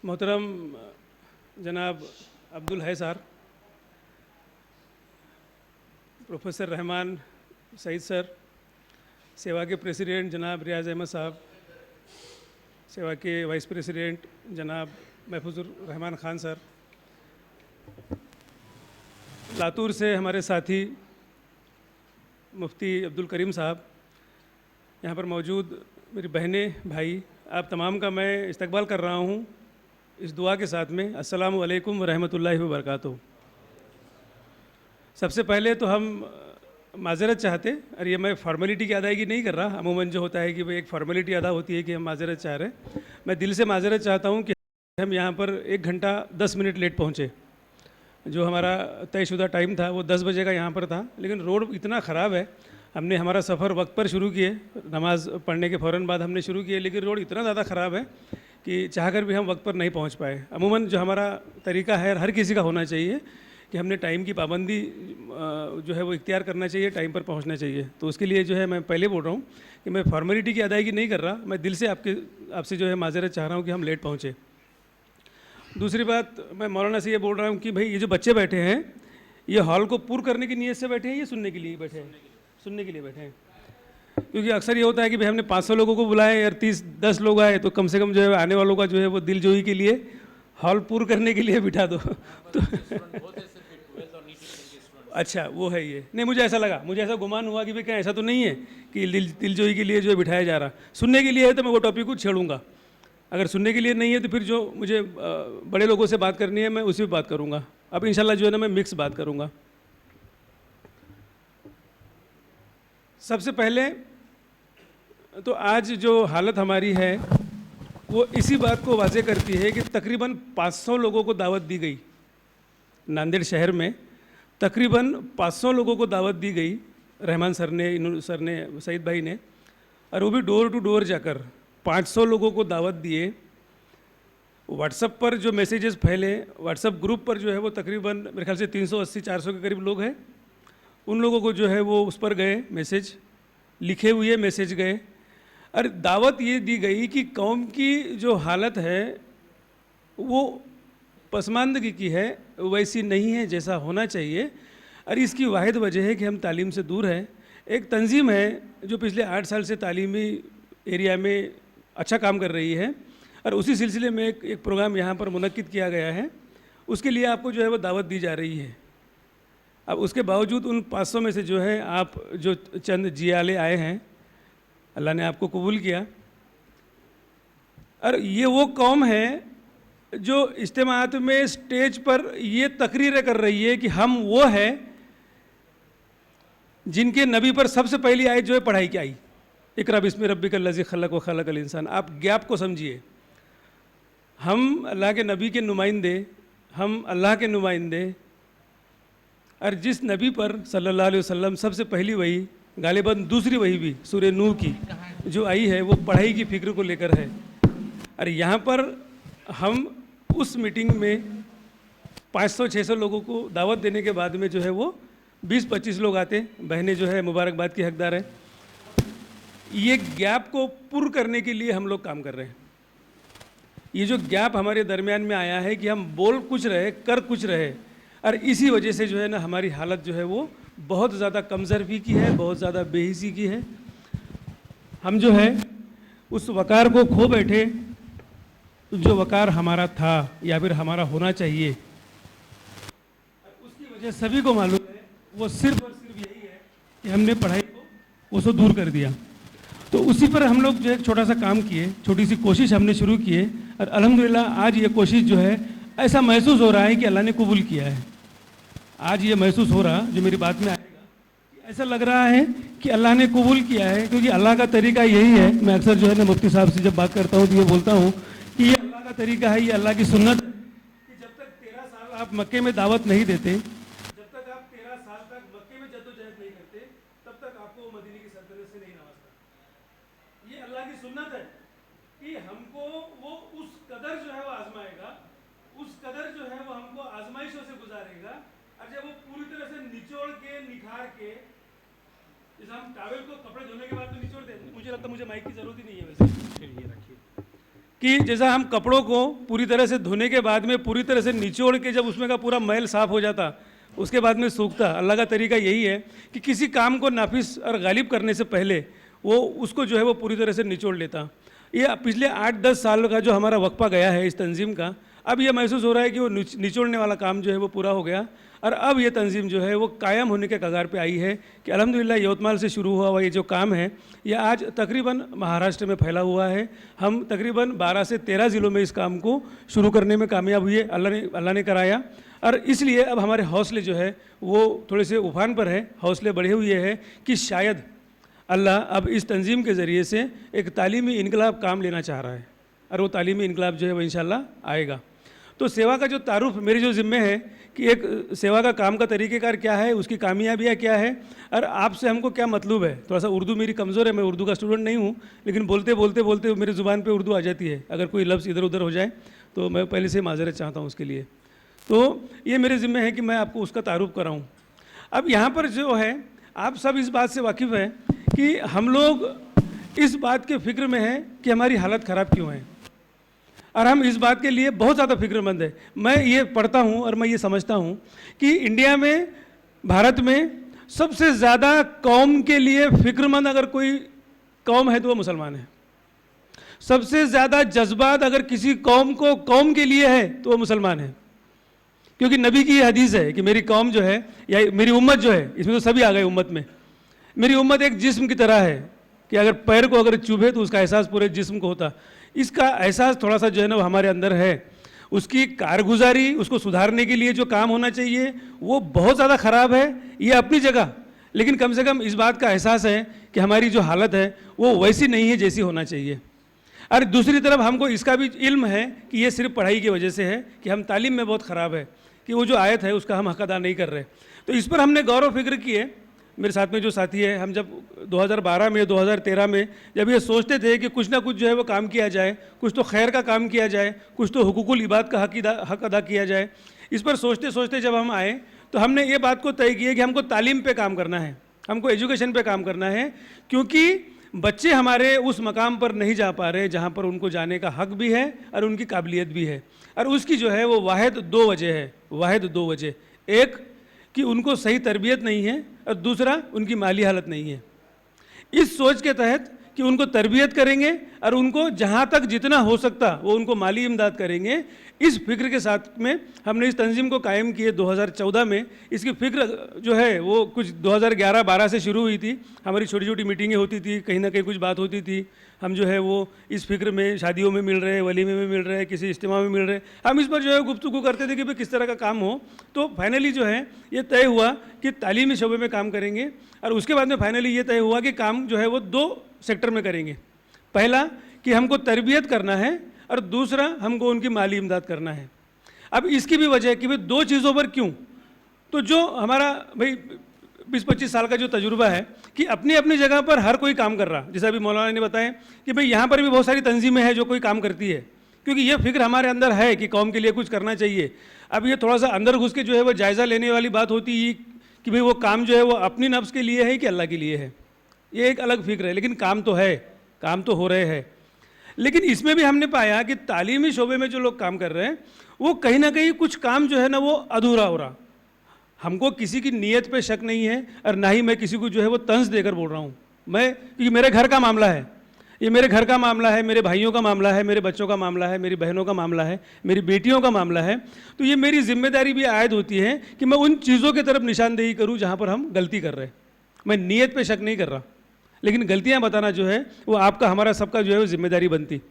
मोहतरम जनाब अब्दुल है sir, professor Rahman Saeed sir, सेवा के प्रेसिडेंट जनाब रियाज अहमद साहब, सेवा के वाइस प्रेसिडेंट जनाब महफूजुर रहमान ख़ान सर, लातूर से हमारे साथी मुफ्ती अब्दुल करीम साहब, यहाँ पर मौजूद मेरी बहनें भाई, आप तमाम का मैं इस्तकबाल कर रहा हूँ इस दुआ के साथ में, अस्सलामु अलैकुम व रहमतुल्लाहि व बरकातुहू। सबसे पहले तो हम माज़रत चाहते, और ये मैं फॉर्मेलिटी की अदायगी नहीं कर रहा, अमूमन जो होता है कि भाई एक फॉर्मेलिटी अदा होती है कि हम माज़रत चाह रहे हैं। मैं दिल से माज़रत चाहता हूँ कि हम यहाँ पर 1 घंटा 10 मिनट लेट पहुँचे। जो हमारा तयशुदा टाइम था वो 10 बजे का यहाँ पर था, लेकिन रोड इतना ख़राब है, हमने हमारा सफ़र वक्त पर शुरू किए, नमाज़ पढ़ने के फ़ौरन बाद हमने शुरू किए, लेकिन रोड इतना ज़्यादा ख़राब है कि चाहकर भी हम वक्त पर नहीं पहुँच पाए। अमूमन जो हमारा तरीका है, हर किसी का होना चाहिए कि हमने टाइम की पाबंदी जो है वो इख्तियार करना चाहिए, टाइम पर पहुंचना चाहिए। तो उसके लिए जो है मैं पहले बोल रहा हूँ कि मैं फॉर्मेलिटी की अदायगी नहीं कर रहा, मैं दिल से आपसे जो है माज़रत चाह रहा हूँ कि हम लेट पहुँचे। दूसरी बात, मैं मौलाना से ये बोल रहा हूँ कि भाई ये जो बच्चे बैठे हैं, ये हॉल को पूर्ण करने की नीयत से बैठे हैं, ये सुनने के लिए बैठे हैं? सुनने के लिए बैठे हैं। क्योंकि अक्सर ये होता है कि भाई हमने 500 लोगों को बुलाए और 10 लोग आए, तो कम से कम जो है आने वालों का जो है वो दिलजोई के लिए हॉल पूर्ण करने के लिए बिठा दो। तो अच्छा, वो है ये। नहीं, मुझे ऐसा लगा, मुझे ऐसा गुमान हुआ कि भाई क्या ऐसा तो नहीं है कि दिलजोई के लिए जो है बिठाया जा रहा। सुनने के लिए है तो मैं वो टॉपिक को छेड़ूंगा, अगर सुनने के लिए नहीं है तो फिर जो मुझे बड़े लोगों से बात करनी है मैं उसी पर बात करूंगा। अब इंशाल्लाह जो है ना मैं मिक्स बात करूंगा। सबसे पहले तो आज जो हालत हमारी है वो इसी बात को वाज़े करती है कि तकरीबन 500 लोगों को दावत दी गई नांदेड़ शहर में, तकरीबन 500 लोगों को दावत दी गई रहमान सर ने सईद भाई ने, और वो भी डोर टू डोर जाकर 500 लोगों को दावत दिए। व्हाट्सएप पर जो मैसेजेस फैले, व्हाट्सएप ग्रुप पर जो है वो तकरीबन मेरे ख्याल से 380-400 के करीब लोग हैं, उन लोगों को जो है वो उस पर गए मैसेज, लिखे हुए मैसेज गए, और दावत ये दी गई कि कौम की जो हालत है वो पसमानदगी की है, वैसी नहीं है जैसा होना चाहिए, और इसकी वाहिद वजह है कि हम तालीम से दूर हैं। एक तंजीम है जो पिछले 8 साल से तालीमी एरिया में अच्छा काम कर रही है, और उसी सिलसिले में एक प्रोग्राम यहाँ पर मुनक्किद किया गया है, उसके लिए आपको जो है वो दावत दी जा रही है। अब उसके बावजूद उन 500 में से जो है आप जो चंद जियाले आए हैं, अल्लाह ने आपको कबूल किया, और ये वो कौम है जो इज्तिमात में स्टेज पर ये तकरीरें कर रही है कि हम वो है जिनके नबी पर सबसे पहली आयत जो है पढ़ाई की आई, इकरा बिस्मि रब्बिकल्लज़ी खलक़ व खलक़ल इंसान। आप गैप को समझिए, हम अल्लाह के नबी के नुमाइंदे, हम अल्लाह के नुमाइंदे, और जिस नबी पर सल्लल्लाहु अलैहि वसल्लम सबसे पहली वही, गालिबन दूसरी वही भी सूरह नूह की जो आई है, वो पढ़ाई की फिक्र को लेकर है। और यहाँ पर हम उस मीटिंग में 500-600 लोगों को दावत देने के बाद में जो है वो 20-25 लोग आते, बहनें जो है मुबारकबाद की हकदार है। ये गैप को पूर्ण करने के लिए हम लोग काम कर रहे हैं। ये जो गैप हमारे दरमियान में आया है कि हम बोल कुछ रहे कर कुछ रहे, और इसी वजह से जो है ना हमारी हालत जो है वो बहुत ज़्यादा कमज़रफ़ी की है, बहुत ज़्यादा बेहिसी की है। हम जो है उस वक़ार को खो बैठे जो वक़ार हमारा था या फिर हमारा होना चाहिए, उसकी वजह सभी को मालूम है, वो सिर्फ और सिर्फ यही है कि हमने पढ़ाई को उसको दूर कर दिया। तो उसी पर हम लोग जो है छोटा सा काम किए, छोटी सी कोशिश हमने शुरू किए, और अल्हम्दुलिल्लाह आज ये कोशिश जो है ऐसा महसूस हो रहा है कि अल्लाह ने कबूल किया है। आज ये महसूस हो रहा, जो मेरी बात में आएगा, ऐसा लग रहा है कि अल्लाह ने कबूल किया है, क्योंकि अल्लाह का तरीका यही है। मैं अक्सर जो है ना मुफ्ती साहब से जब बात करता हूँ तो ये बोलता हूँ कि ये अल्लाह का तरीका है, ये अल्लाह की सुन्नत है कि जब तक 13 साल आप मक्के में दावत नहीं देते, जब तक आप 13 साल तक मक्के में जद्दोजहद नहीं करते, तब तक आपको मदीने की सल्तनत से नहीं नवाजता। ये अल्लाह की सुन्नत है कि हमको वो उस कदर जो है वो आजमाएगा, उस कदर जो है वो हमको आजमाइशों से गुजारेगा, और जब वो पूरी तरह से निचोड़ के निखार के, जैसे हम टावल को कपड़े धोने के बाद तो निचोड़ देते, मुझे लगता है मुझे माइक की ज़रूरत ही नहीं है वैसे, ये रखिए, कि जैसा हम कपड़ों को पूरी तरह से धोने के बाद में पूरी तरह से निचोड़ के जब उसमें का पूरा मैल साफ हो जाता, उसके बाद में सूखता, अल्लाह का तरीका यही है कि किसी काम को नाफिस और गालिब करने से पहले वो उसको जो है वो पूरी तरह से निचोड़ लेता। ये पिछले 8-10 साल का जो हमारा वक्फा गया है इस तंजीम का, अब ये महसूस हो रहा है कि वो निचोड़ने वाला काम जो है वो पूरा हो गया और अब ये तंजीम जो है वो कायम होने के कगार पे आई है कि अल्हम्दुलिल्लाह यवतमाल से शुरू हुआ ये जो काम है ये आज तकरीबन महाराष्ट्र में फैला हुआ है। हम तकरीबन 12 से 13 ज़िलों में इस काम को शुरू करने में कामयाब हुए, अल्लाह ने कराया। और इसलिए अब हमारे हौसले जो है वो थोड़े से उफान पर है, हौसले बढ़े हुए हैं कि शायद अल्लाह अब इस तंजीम के ज़रिए से एक तालीमी इनकलाब काम लेना चाह रहा है और वो तालीमी इनकलाब जो है वो इंशाल्लाह आएगा। तो सेवा का जो तारुफ मेरी जो ज़िम्मे है कि एक सेवा का काम का तरीक़ेकार क्या है, उसकी कामयाबियाँ क्या है और आपसे हमको क्या मतलब है। थोड़ा सा उर्दू मेरी कमज़ोर है, मैं उर्दू का स्टूडेंट नहीं हूँ, लेकिन बोलते बोलते मेरी ज़ुबान पे उर्दू आ जाती है। अगर कोई लफ्ज़ इधर उधर हो जाए तो मैं पहले से माजरत चाहता हूँ उसके लिए। तो ये मेरे ज़िम्मे है कि मैं आपको उसका तारुफ कराऊँ। अब यहाँ पर जो है आप सब इस बात से वाकिफ़ हैं कि हम लोग इस बात के फ़िक्र में हैं कि हमारी हालत ख़राब क्यों है और हम इस बात के लिए बहुत ज़्यादा फिक्रमंद है। मैं ये पढ़ता हूँ और मैं ये समझता हूँ कि इंडिया में, भारत में सबसे ज़्यादा कौम के लिए फ़िक्रमंद अगर कोई कौम है तो वो मुसलमान है। सबसे ज़्यादा जज्बात अगर किसी कौम को कौम के लिए है तो वो मुसलमान है, क्योंकि नबी की ये हदीस है कि मेरी कौम जो है या मेरी उम्मत जो है, इसमें तो सभी आ गए उम्मत में, मेरी उम्मत एक जिस्म की तरह है कि अगर पैर को अगर चुभे तो उसका एहसास पूरे जिस्म को होता। इसका एहसास थोड़ा सा जो है ना वो हमारे अंदर है। उसकी कारगुजारी, उसको सुधारने के लिए जो काम होना चाहिए वो बहुत ज़्यादा ख़राब है ये अपनी जगह, लेकिन कम से कम इस बात का एहसास है कि हमारी जो हालत है वो वैसी नहीं है जैसी होना चाहिए। और दूसरी तरफ हमको इसका भी इल्म है कि ये सिर्फ पढ़ाई की वजह से है कि हम तालीम में बहुत ख़राब है, कि वो जो आयत है उसका हम हक अदा नहीं कर रहे। तो इस पर हमने गौर व फिक्र किए। मेरे साथ में जो साथी है, हम जब 2012 में 2013 में जब ये सोचते थे कि कुछ ना कुछ जो है वो काम किया जाए, कुछ तो खैर का काम किया जाए, कुछ तो हुकूकुल इबाद का हक अदा किया जाए, इस पर सोचते सोचते जब हम आए तो हमने ये बात को तय किया कि हमको तालीम पे काम करना है, हमको एजुकेशन पे काम करना है, क्योंकि बच्चे हमारे उस मकाम पर नहीं जा पा रहे जहाँ पर उनको जाने का हक भी है और उनकी काबिलियत भी है। और उसकी जो है वो वाहिद दो वजह है, वाहिद दो वजह, एक कि उनको सही तरबियत नहीं है और दूसरा उनकी माली हालत नहीं है। इस सोच के तहत कि उनको तरबियत करेंगे और उनको जहाँ तक जितना हो सकता वो उनको माली इमदाद करेंगे, इस फिक्र के साथ में हमने इस तंजीम को कायम किए 2014 में। इसकी फ़िक्र जो है वो कुछ 2011-12 से शुरू हुई थी। हमारी छोटी छोटी मीटिंगें होती थी, कहीं ना कहीं कुछ बात होती थी, हम जो है वो इस फिक्र में शादियों में मिल रहे, वलीमे में मिल रहे, किसी इज्तिमा में मिल रहे, हम इस पर जो है गुफ्तगू करते थे कि भाई किस तरह का काम हो। तो फाइनली जो है ये तय हुआ कि तालीमी शोबे में काम करेंगे और उसके बाद में फाइनली ये तय हुआ कि काम जो है वो 2 सेक्टर में करेंगे। पहला कि हमको तरबियत करना है और दूसरा हमको उनकी माली इमदाद करना है। अब इसकी भी वजह है कि भाई 2 चीज़ों पर क्यों, तो जो हमारा भाई 20-25 साल का जो तजुर्बा है कि अपनी अपनी जगह पर हर कोई काम कर रहा, जैसा अभी मौलाना ने बताया कि भाई यहाँ पर भी बहुत सारी तंजीमें हैं जो कोई काम करती है, क्योंकि ये फिक्र हमारे अंदर है कि कौम के लिए कुछ करना चाहिए। अब ये थोड़ा सा अंदर घुस के जो है वो जायज़ा लेने वाली बात होती है कि भाई वो काम जो है वो अपनी नफ्स के लिए है कि अल्लाह के लिए है, ये एक अलग फिक्र है। लेकिन काम तो है, काम तो हो रहे हैं। लेकिन इसमें भी हमने पाया कि तालीमी शोबे में जो लोग काम कर रहे हैं वो कहीं ना कहीं कुछ काम जो है ना वो अधूरा हो रहा। हमको किसी की नीयत पे शक नहीं है और ना ही मैं किसी को जो है वो तंज देकर बोल रहा हूँ, मैं, क्योंकि मेरे घर का मामला है, ये मेरे घर का मामला है, मेरे भाइयों का मामला है, मेरे बच्चों का मामला है, मेरी बहनों का मामला है, मेरी बेटियों का मामला है। तो ये मेरी जिम्मेदारी भी आयद होती है कि मैं उन चीज़ों की तरफ निशानदेही करूँ जहाँ पर हम गलती कर रहे हैं। मैं नीयत पे शक नहीं कर रहा, लेकिन गलतियाँ बताना जो है वो आपका, हमारा सबका जो है वो जिम्मेदारी बनती।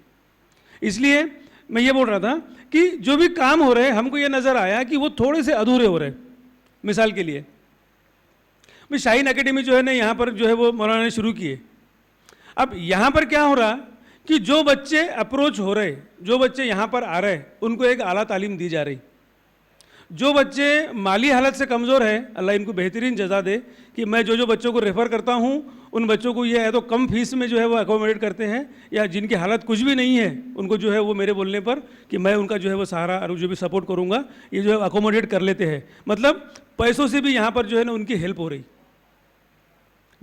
इसलिए मैं ये बोल रहा था कि जो भी काम हो रहे हैं हमको ये नज़र आया कि वो थोड़े से अधूरे हो रहे हैं। मिसाल के लिए मैं शाहीन एकेडमी जो है ना यहाँ पर जो है वो मौलाना ने शुरू किए। अब यहाँ पर क्या हो रहा कि जो बच्चे अप्रोच हो रहे, जो बच्चे यहाँ पर आ रहे, उनको एक आला तालीम दी जा रही। जो बच्चे माली हालत से कमज़ोर है, अल्लाह इनको बेहतरीन जज़ा दे कि मैं जो बच्चों को रेफ़र करता हूँ उन बच्चों को ये है तो कम फीस में जो है वो अकोमोडेट करते हैं, या जिनकी हालत कुछ भी नहीं है उनको जो है वो मेरे बोलने पर कि मैं उनका जो है वो सहारा और जो भी सपोर्ट करूँगा ये जो है अकोमोडेट कर लेते हैं। मतलब पैसों से भी यहाँ पर जो है ना उनकी हेल्प हो रही।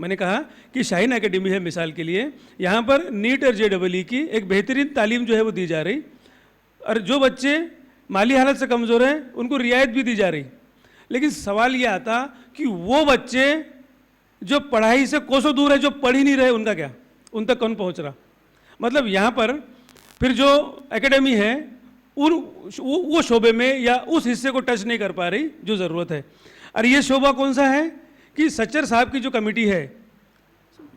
मैंने कहा कि शाहीन एकेडमी है मिसाल के लिए, यहाँ पर नीट और JEE की एक बेहतरीन तालीम जो है वो दी जा रही, और जो बच्चे माली हालत से कमज़ोर हैं उनको रियायत भी दी जा रही। लेकिन सवाल ये आता कि वो बच्चे जो पढ़ाई से कोसों दूर है, जो पढ़ ही नहीं रहे, उनका क्या, उन तक कौन पहुँच रहा? मतलब यहाँ पर फिर जो एकेडमी है वो शोबे में या उस हिस्से को टच नहीं कर पा रही जो ज़रूरत है। और ये शोबा कौन सा है कि सच्चर साहब की जो कमेटी है,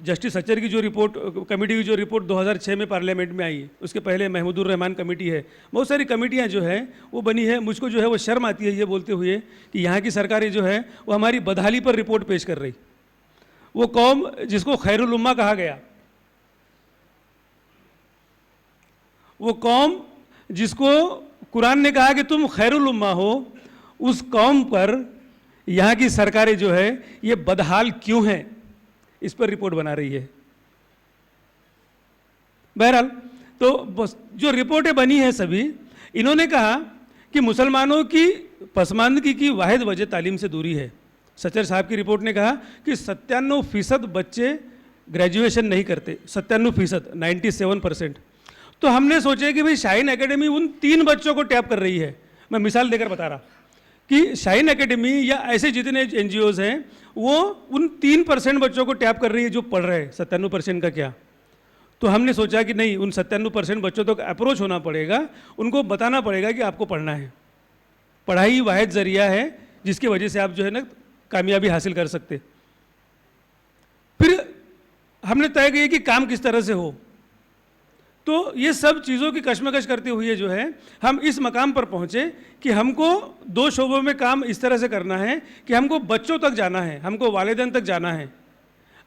जस्टिस सच्चर की जो रिपोर्ट, कमेटी की जो रिपोर्ट 2006 में पार्लियामेंट में आई, उसके पहले महमूदुर रहमान कमेटी है, बहुत सारी कमेटियां जो है वो बनी है। मुझको जो है वो शर्म आती है ये बोलते हुए कि यहाँ की सरकारें जो है वो हमारी बदहाली पर रिपोर्ट पेश कर रही। वो कौम जिसको खैरुल उम्मा कहा गया, वो कौम जिसको कुरान ने कहा कि तुम खैरुल उम्मा हो, उस कौम पर यहाँ की सरकारें जो है ये बदहाल क्यों हैं, इस पर रिपोर्ट बना रही है। बहरहाल तो बस जो रिपोर्टें बनी हैं सभी, इन्होंने कहा कि मुसलमानों की पसमानदगी की वाहिद वजह तालीम से दूरी है। सच्चर साहब की रिपोर्ट ने कहा कि 97% बच्चे ग्रेजुएशन नहीं करते, 97%, 97%। तो हमने सोचे कि भाई शाहीन एकेडमी उन 3 बच्चों को टैप कर रही है। मैं मिसाल देकर बता रहा कि शाहीन एकेडमी या ऐसे जितने NGOs हैं वो उन 3% बच्चों को टैप कर रही है जो पढ़ रहे हैं, 97% का क्या। तो हमने सोचा कि नहीं, उन 97% बच्चों तक अप्रोच होना पड़ेगा, उनको बताना पड़ेगा कि आपको पढ़ना है, पढ़ाई वाहिद जरिया है जिसकी वजह से आप जो है ना कामयाबी हासिल कर सकते। फिर हमने तय किया कि काम किस तरह से हो। तो ये सब चीज़ों की कशमकश करते हुए जो है हम इस मकाम पर पहुँचे कि हमको 2 शोबों में काम इस तरह से करना है कि हमको बच्चों तक जाना है, हमको वालिदैन तक जाना है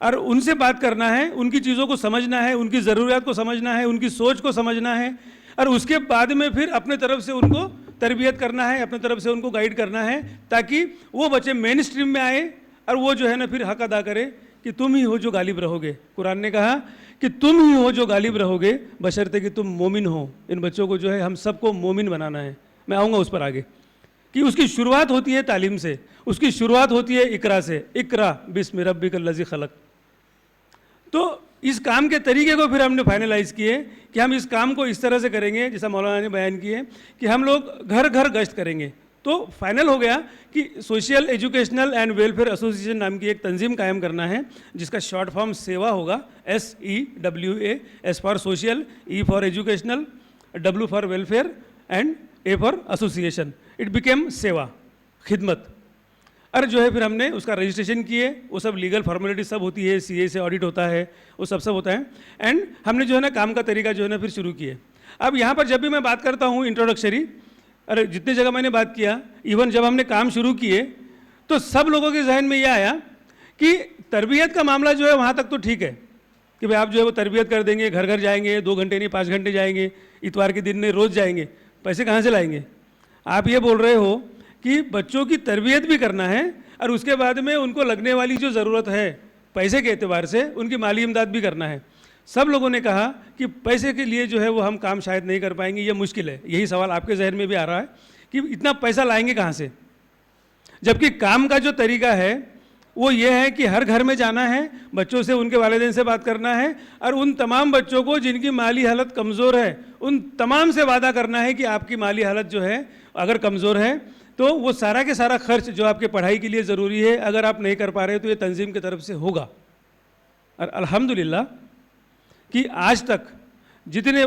और उनसे बात करना है, उनकी चीज़ों को समझना है, उनकी ज़रूरियात को समझना है, उनकी सोच को समझना है, और उसके बाद में फिर अपने तरफ से उनको तरबियत करना है, अपने तरफ से उनको गाइड करना है, ताकि वो बच्चे मेन स्ट्रीम में आए और वो जो है ना फिर हक अदा करे कि तुम ही हो जो गालिब रहोगे। कुरान ने कहा कि तुम ही हो जो गालिब रहोगे बशर्ते कि तुम मोमिन हो। इन बच्चों को जो है हम सबको मोमिन बनाना है। मैं आऊँगा उस पर आगे कि उसकी शुरुआत होती है तालीम से, उसकी शुरुआत होती है इकरा से, इकरा बिस्मि रब्बिकल लज़ी खलक। तो इस काम के तरीके को फिर हमने फाइनलाइज किए कि हम इस काम को इस तरह से करेंगे जैसा मौलाना ने बयान किए कि हम लोग घर घर गश्त करेंगे। तो फाइनल हो गया कि social educational and welfare association नाम की एक तंजीम कायम करना है जिसका शॉर्ट फॉर्म सेवा होगा, SEWA, S for social, E for educational, W for welfare and A for association. It became सेवा, खिदमत। और जो है फिर हमने उसका रजिस्ट्रेशन किए, वो सब लीगल फॉर्मेलिटी सब होती है, CA से ऑडिट होता है, वो सब होता है। एंड हमने जो है ना काम का तरीका जो है ना फिर शुरू किए। अब यहाँ पर जब भी मैं बात करता हूँ इंट्रोडक्शरी, अरे जितने जगह मैंने बात किया, इवन जब हमने काम शुरू किए तो सब लोगों के जहन में यह आया कि तरबियत का मामला जो है वहाँ तक तो ठीक है कि भाई आप जो है वो तरबियत कर देंगे, घर घर जाएंगे, 2 घंटे नहीं 5 घंटे जाएंगे, इतवार के दिन में रोज़ जाएंगे, पैसे कहाँ से लाएंगे? आप ये बोल रहे हो कि बच्चों की तरबियत भी करना है और उसके बाद में उनको लगने वाली जो ज़रूरत है पैसे के एतबार से उनकी माली इमदाद भी करना है। सब लोगों ने कहा कि पैसे के लिए जो है वो हम काम शायद नहीं कर पाएंगे, ये मुश्किल है। यही सवाल आपके जहन में भी आ रहा है कि इतना पैसा लाएंगे कहाँ से, जबकि काम का जो तरीका है वो ये है कि हर घर में जाना है, बच्चों से, उनके वालिदैन से बात करना है और उन तमाम बच्चों को जिनकी माली हालत कमज़ोर है उन तमाम से वादा करना है कि आपकी माली हालत जो है अगर कमज़ोर है तो वो सारा के सारा खर्च जो आपके पढ़ाई के लिए ज़रूरी है अगर आप नहीं कर पा रहे तो ये तंजीम की तरफ से होगा। और अल्हम्दुलिल्लाह कि आज तक जितने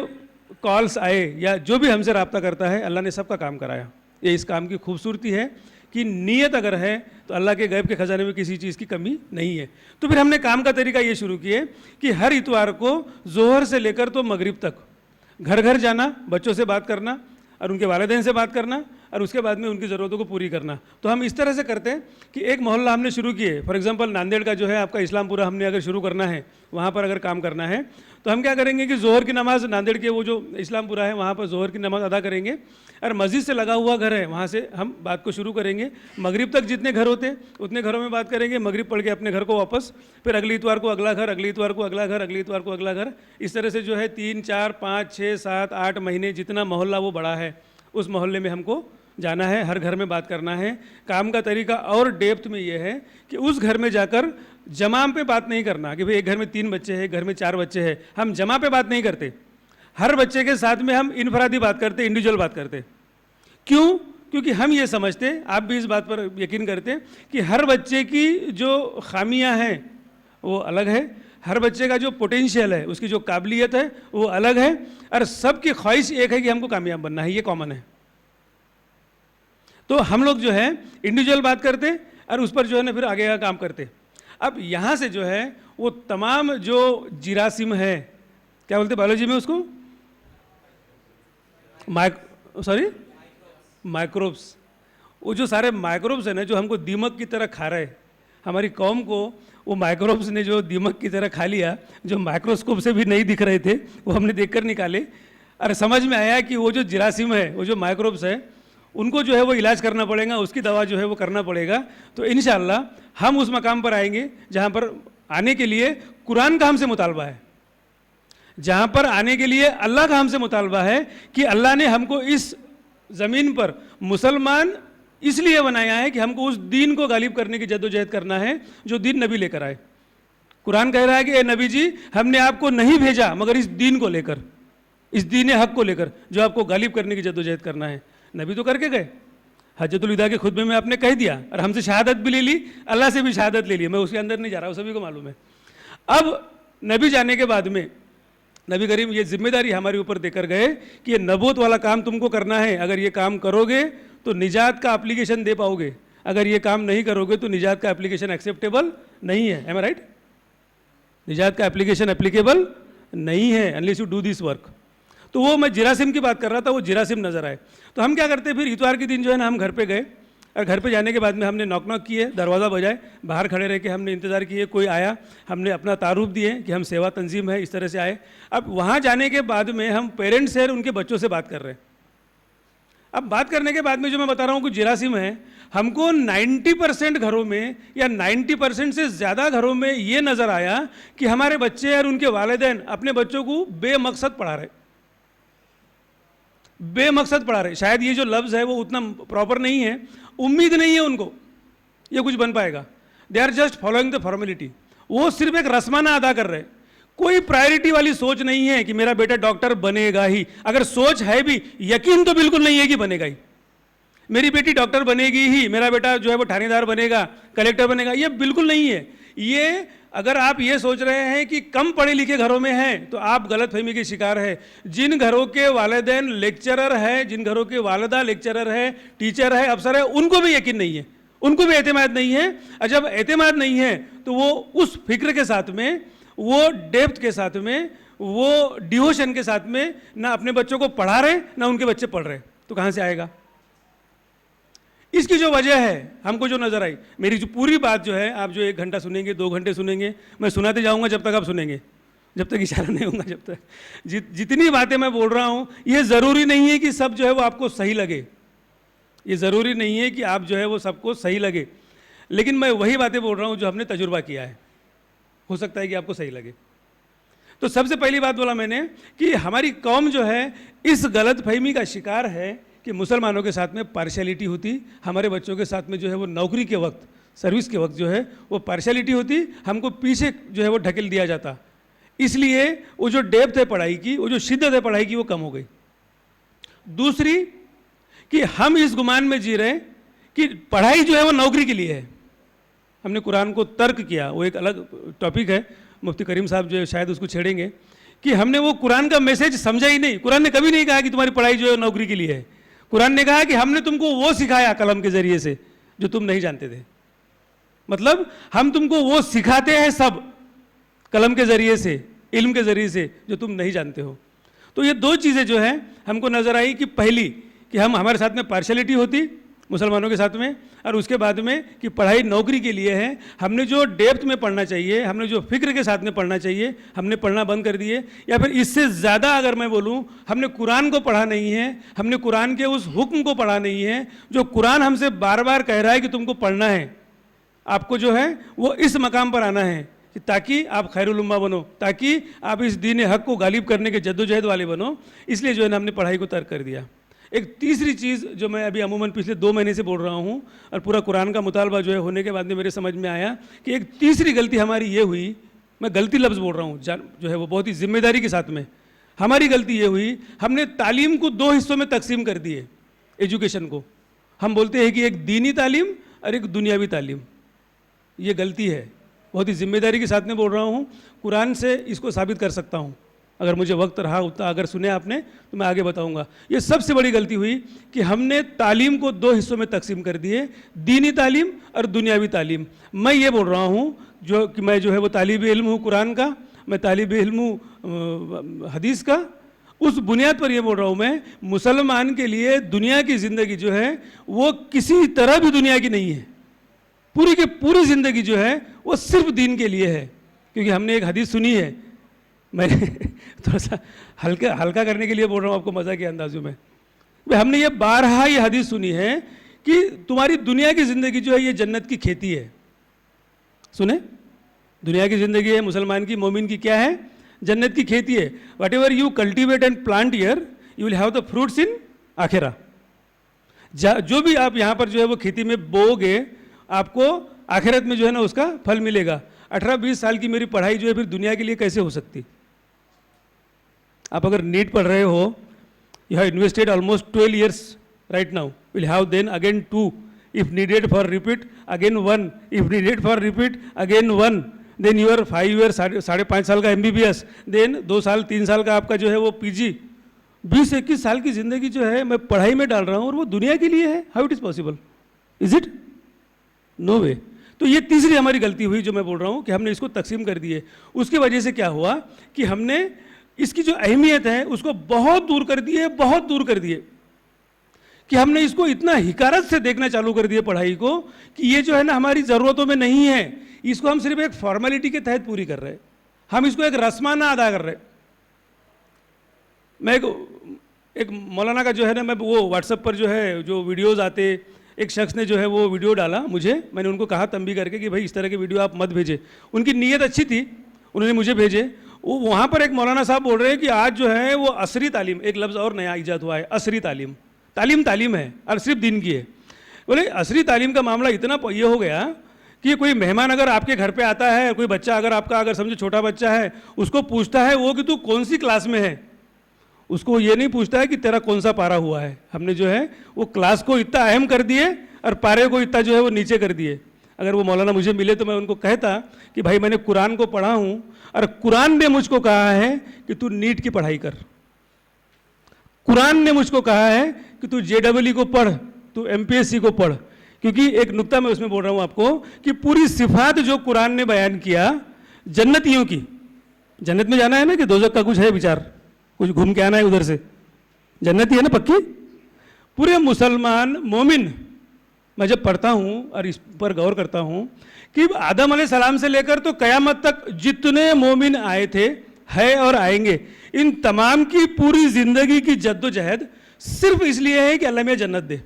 कॉल्स आए या जो भी हमसे रब्ता करता है अल्लाह ने सबका काम कराया। ये इस काम की खूबसूरती है कि नीयत अगर है तो अल्लाह के गैब के ख़जाने में किसी चीज़ की कमी नहीं है। तो फिर हमने काम का तरीका ये शुरू किए कि हर इतवार को ज़ोहर से लेकर तो मगरिब तक घर घर जाना, बच्चों से बात करना और उनके वालिदैन से बात करना और उसके बाद में उनकी ज़रूरतों को पूरी करना। तो हम इस तरह से करते हैं कि एक मोहल्ला हमने शुरू किए, फॉर एग्जांपल नांदेड़ का जो है आपका इस्लामपुरा हमने अगर शुरू करना है, वहाँ पर अगर काम करना है तो हम क्या करेंगे कि जोहर की नमाज़ नांदेड़ के वो जो इस्लामपुरा है वहाँ पर जोहर की नमाज़ अदा करेंगे और मस्जिद से लगा हुआ घर है वहाँ से हम बात को शुरू करेंगे। मगरिब तक जितने घर होते उतने घरों में बात करेंगे, मगरिब पढ़ के अपने घर को वापस, फिर अगली इतवार को अगला घर, अगली इतवार को अगला घर, अगली इतवार को अगला घर। इस तरह से जो है 3, 4, 5, 6, 7, 8 महीने जितना मोहल्ला वो बड़ा है उस मोहल्ले में हमको जाना है, हर घर में बात करना है। काम का तरीका और डेप्थ में ये है कि उस घर में जाकर जमा पे बात नहीं करना कि भाई एक घर में 3 बच्चे हैं, घर में 4 बच्चे हैं, हम जमा पे बात नहीं करते। हर बच्चे के साथ में हम इनफरादी बात करते, इंडिविजुअल बात करते। क्यों? क्योंकि हम ये समझते, आप भी इस बात पर यकीन करते कि हर बच्चे की जो खामियां हैं वो अलग है, हर बच्चे का जो पोटेंशियल है, उसकी जो काबिलियत है वो अलग है, और सबकी ख्वाहिश एक है कि हमको कामयाब बनना है, ये कॉमन है। तो हम लोग जो है इंडिविजुअल बात करते और उस पर जो है ना फिर आगे का काम करते। अब यहाँ से जो है वो तमाम जो जिरासिम है, क्या बोलते बायोलॉजी में उसको, माइक्रोब्स, वो जो सारे माइक्रोब्स है ना जो हमको दीमक की तरह खा रहे, हमारी कौम को वो माइक्रोब्स ने जो दीमक की तरह खा लिया, जो माइक्रोस्कोप से भी नहीं दिख रहे थे वो हमने देखकर निकाले, और समझ में आया कि वो जो जिरासिम है, वो जो माइक्रोब्स है, उनको जो है वो इलाज करना पड़ेगा, उसकी दवा जो है वो करना पड़ेगा। तो इंशाअल्लाह हम उस मकाम पर आएंगे जहाँ पर आने के लिए कुरान का हमसे मुतालबा है, जहाँ पर आने के लिए अल्लाह का हमसे मुतालबा है कि अल्लाह ने हमको इस ज़मीन पर मुसलमान इसलिए बनाया है कि हमको उस दीन को गालिब करने की जद्दोजहद करना है जो दीन नबी लेकर आए। कुरान कह रहा है कि ए नबी जी, हमने आपको नहीं भेजा मगर इस दीन को लेकर, इस दीन हक को लेकर जो आपको गालिब करने की जद्दोजहद करना है। नबी तो करके गए, हज्जतुल विदा के खुतबे में आपने कह दिया, और हमसे शहादत भी ले ली, अल्लाह से भी शहादत ले ली, मैं उसके अंदर नहीं जा रहा हूँ, सभी को मालूम है। अब नबी जाने के बाद में नबी करीम ये जिम्मेदारी हमारे ऊपर देकर गए कि ये नबूत वाला काम तुमको करना है, अगर ये काम करोगे तो निजात का एप्लीकेशन दे पाओगे, अगर ये काम नहीं करोगे तो निजात का एप्लीकेशन एक्सेप्टेबल नहीं है। एम आई राइट? निजात का एप्लीकेशन एप्लीकेबल नहीं है unless you do this work. तो वो मैं जिरासिम की बात कर रहा था, वो जिरासिम नजर आए। तो हम क्या करते, फिर इतवार के दिन जो है ना हम घर पे गए, और घर पे जाने के बाद में हमने नॉक नॉक किए, दरवाज़ा बजाए, बाहर खड़े रह के हमने इंतज़ार किए, कोई आया, हमने अपना तारुफ दिए कि हम सेवा तंजीम है, इस तरह से आए। अब वहाँ जाने के बाद में हम पेरेंट्स हैं, उनके बच्चों से बात कर रहे हैं। अब बात करने के बाद में जो मैं बता रहा हूँ कि जिरासिम है, हमको 90% घरों में या 90% से ज़्यादा घरों में ये नज़र आया कि हमारे बच्चे और उनके वालिदैन अपने बच्चों को बेमकसद पढ़ा रहे, बेमकसद पढ़ा रहे। शायद ये जो लफ्ज़ है वो उतना प्रॉपर नहीं है, उम्मीद नहीं है उनको ये कुछ बन पाएगा। They are just following the formality, वो सिर्फ एक रस्माना अदा कर रहे, कोई प्रायोरिटी वाली सोच नहीं है कि मेरा बेटा डॉक्टर बनेगा ही। अगर सोच है भी, यकीन तो बिल्कुल नहीं है कि बनेगा ही, मेरी बेटी डॉक्टर बनेगी ही, मेरा बेटा जो है वो थानेदार बनेगा, कलेक्टर बनेगा, ये बिल्कुल नहीं है। ये अगर आप ये सोच रहे हैं कि कम पढ़े लिखे घरों में हैं तो आप गलतफहमी के शिकार है। जिन घरों के वालिदैन लेक्चरर है, जिन घरों के वालिदा लेक्चरर है, टीचर है, अफसर है, उनको भी यकीन नहीं है, उनको भी एतमाद नहीं है। और जब एतमाद नहीं है तो वो उस फिक्र के साथ में, वो डेप्थ के साथ में, वो डिवोशन के साथ में ना अपने बच्चों को पढ़ा रहे ना उनके बच्चे पढ़ रहे, तो कहाँ से आएगा? इसकी जो वजह है हमको जो नज़र आई, मेरी जो पूरी बात जो है आप जो 1 घंटा सुनेंगे, 2 घंटे सुनेंगे, मैं सुनाते जाऊंगा जब तक आप सुनेंगे, जब तक इशारा नहीं होगा, जब तक जितनी बातें मैं बोल रहा हूँ, ये ज़रूरी नहीं है कि सब जो है वो आपको सही लगे, ये ज़रूरी नहीं है कि आप जो है वो सबको सही लगे, लेकिन मैं वही बातें बोल रहा हूँ जो हमने तजुर्बा किया है, हो सकता है कि आपको सही लगे। तो सबसे पहली बात बोला मैंने कि हमारी कौम जो है इस गलत फहमी का शिकार है कि मुसलमानों के साथ में पार्शियलिटी होती, हमारे बच्चों के साथ में जो है वो नौकरी के वक्त, सर्विस के वक्त जो है वो पार्शियलिटी होती, हमको पीछे जो है वो ढकेल दिया जाता। इसलिए वो जो डेप्थ है पढ़ाई की, वो जो शिद्दत है पढ़ाई की, वो कम हो गई। दूसरी कि हम इस गुमान में जी रहे कि पढ़ाई जो है वो नौकरी के लिए है। हमने कुरान को तर्क किया, वो एक अलग टॉपिक है, मुफ्ती करीम साहब जो है शायद उसको छेड़ेंगे, कि हमने वो कुरान का मैसेज समझा ही नहीं। कुरान ने कभी नहीं कहा कि तुम्हारी पढ़ाई जो है नौकरी के लिए है। कुरान ने कहा कि हमने तुमको वो सिखाया कलम के ज़रिए से जो तुम नहीं जानते थे, मतलब हम तुमको वो सिखाते हैं सब कलम के ज़रिए से, इल्म के ज़रिए से, जो तुम नहीं जानते हो। तो ये 2 चीज़ें जो है हमको नज़र आई कि पहली कि हमारे साथ में पार्शियलिटी होती मुसलमानों के साथ में, और उसके बाद में कि पढ़ाई नौकरी के लिए है। हमने जो डेप्थ में पढ़ना चाहिए, हमने जो फिक्र के साथ में पढ़ना चाहिए, हमने पढ़ना बंद कर दिए। या फिर इससे ज़्यादा अगर मैं बोलूँ, हमने कुरान को पढ़ा नहीं है, हमने कुरान के उस हुक्म को पढ़ा नहीं है जो कुरान हमसे बार बार कह रहा है कि तुमको पढ़ना है, आपको जो है वो इस मकाम पर आना है ताकि आप खैरुल उम्मा बनो, ताकि आप इस दीन हक को गालिब करने के जद्दोजहद वाले बनो। इसलिए जो है ना हमने पढ़ाई को तर्क कर दिया। एक तीसरी चीज़ जो मैं अभी अमूमन पिछले 2 महीने से बोल रहा हूँ और पूरा कुरान का मुतालबा जो है होने के बाद में मेरे समझ में आया कि एक तीसरी गलती हमारी ये हुई, मैं गलती लफ्ज़ बोल रहा हूँ जो है वो बहुत ही जिम्मेदारी के साथ में, हमारी गलती ये हुई, हमने तालीम को 2 हिस्सों में तकसीम कर दिए। एजुकेशन को हम बोलते हैं कि एक दीनी तालीम और एक दुनियावी तालीम, ये गलती है। बहुत ही जिम्मेदारी के साथ में बोल रहा हूँ, कुरान से इसको साबित कर सकता हूँ, अगर मुझे वक्त रहा उतना, अगर सुने आपने तो मैं आगे बताऊंगा। ये सबसे बड़ी गलती हुई कि हमने तालीम को 2 हिस्सों में तकसीम कर दिए, दीनी तालीम और दुनियावी तालीम। मैं ये बोल रहा हूँ जो कि मैं जो है वो तालिब इल्म हूँ कुरान का, मैं तालिब इल्म हूँ हदीस का। उस बुनियाद पर ये बोल रहा हूँ मैं, मुसलमान के लिए दुनिया की ज़िंदगी जो है वो किसी तरह भी दुनिया की नहीं है। पूरी की पूरी ज़िंदगी जो है वो सिर्फ दीन के लिए है। क्योंकि हमने एक हदीस सुनी है, मैंने थोड़ा सा हल्का करने के लिए बोल रहा हूँ आपको, मज़ा के अंदाजों में। भाई हमने ये बारहा ये हदीस सुनी है कि तुम्हारी दुनिया की ज़िंदगी जो है ये जन्नत की खेती है। सुने, दुनिया की ज़िंदगी है मुसलमान की, मोमिन की क्या है? जन्नत की खेती है। Whatever you cultivate and plant here you will have the fruits in आखिरा। जो भी आप यहाँ पर जो है वो खेती में बोओगे, आपको आखिरत में जो है ना उसका फल मिलेगा। 18-20 साल की मेरी पढ़ाई जो है फिर दुनिया के लिए कैसे हो सकती? आप अगर नीट पढ़ रहे हो, you have invested almost 12 years right now, will have then again 2 if needed for repeat again 1 if needed for repeat again 1, then your 5 years 5.5 साल का MBBS, देन 2 साल 3 साल का आपका जो है वो PG। 20-21 साल की ज़िंदगी जो है मैं पढ़ाई में डाल रहा हूँ और वो दुनिया के लिए है। How it is possible? Is it? No way. तो ये तीसरी हमारी गलती हुई जो मैं बोल रहा हूँ कि हमने इसको तकसीम कर दिए। उसकी वजह से क्या हुआ कि हमने इसकी जो अहमियत है उसको बहुत दूर कर दिए, बहुत दूर कर दिए, कि हमने इसको इतना हिकारत से देखना चालू कर दिया पढ़ाई को कि ये जो है ना हमारी ज़रूरतों में नहीं है, इसको हम सिर्फ एक फॉर्मेलिटी के तहत पूरी कर रहे हैं, हम इसको एक रस्माना अदा कर रहे हैं। मैं एक मौलाना का जो है ना, मैं वो व्हाट्सएप पर जो है जो वीडियोस आते, एक शख्स ने जो है वो वीडियो डाला मुझे, मैंने उनको कहा तंबी करके कि भाई इस तरह के वीडियो आप मत भेजें। उनकी नीयत अच्छी थी, उन्होंने मुझे भेजे। वो वहाँ पर एक मौलाना साहब बोल रहे हैं कि आज जो है वो असरी तालीम, एक लफ्ज़ और नया ईजाद हुआ है, असरी तालीम। तालीम है और सिर्फ दिन की है। बोले असरी तालीम का मामला इतना ये हो गया कि कोई मेहमान अगर आपके घर पे आता है, कोई बच्चा अगर आपका अगर समझो छोटा बच्चा है, उसको पूछता है वो कि तू कौन सी क्लास में है, उसको ये नहीं पूछता है कि तेरा कौन सा पारा हुआ है। हमने जो है वो क्लास को इतना अहम कर दिए और पारे को इतना जो है वो नीचे कर दिए। अगर वो मौलाना मुझे मिले तो मैं उनको कहता कि भाई मैंने कुरान को पढ़ा हूँ और कुरान ने मुझको कहा है कि तू नीट की पढ़ाई कर, कुरान ने मुझको कहा है कि तू JEE को पढ़, तू MPSC को पढ़। क्योंकि एक नुक्ता मैं उसमें बोल रहा हूँ आपको कि पूरी सिफात जो कुरान ने बयान किया जन्नतियों की, जन्नत में जाना है ना कि दोज़ख का कुछ है विचार, कुछ घूम के आना है उधर से, जन्नती है ना पक्की। पूरे मुसलमान मोमिन, मैं जब पढ़ता हूँ और इस पर गौर करता हूँ कि आदम अलैहिस्सलाम से लेकर तो क़यामत तक जितने मोमिन आए थे, है और आएंगे, इन तमाम की पूरी ज़िंदगी की जद्दोजहद सिर्फ इसलिए है कि अल्लाह में जन्नत दे।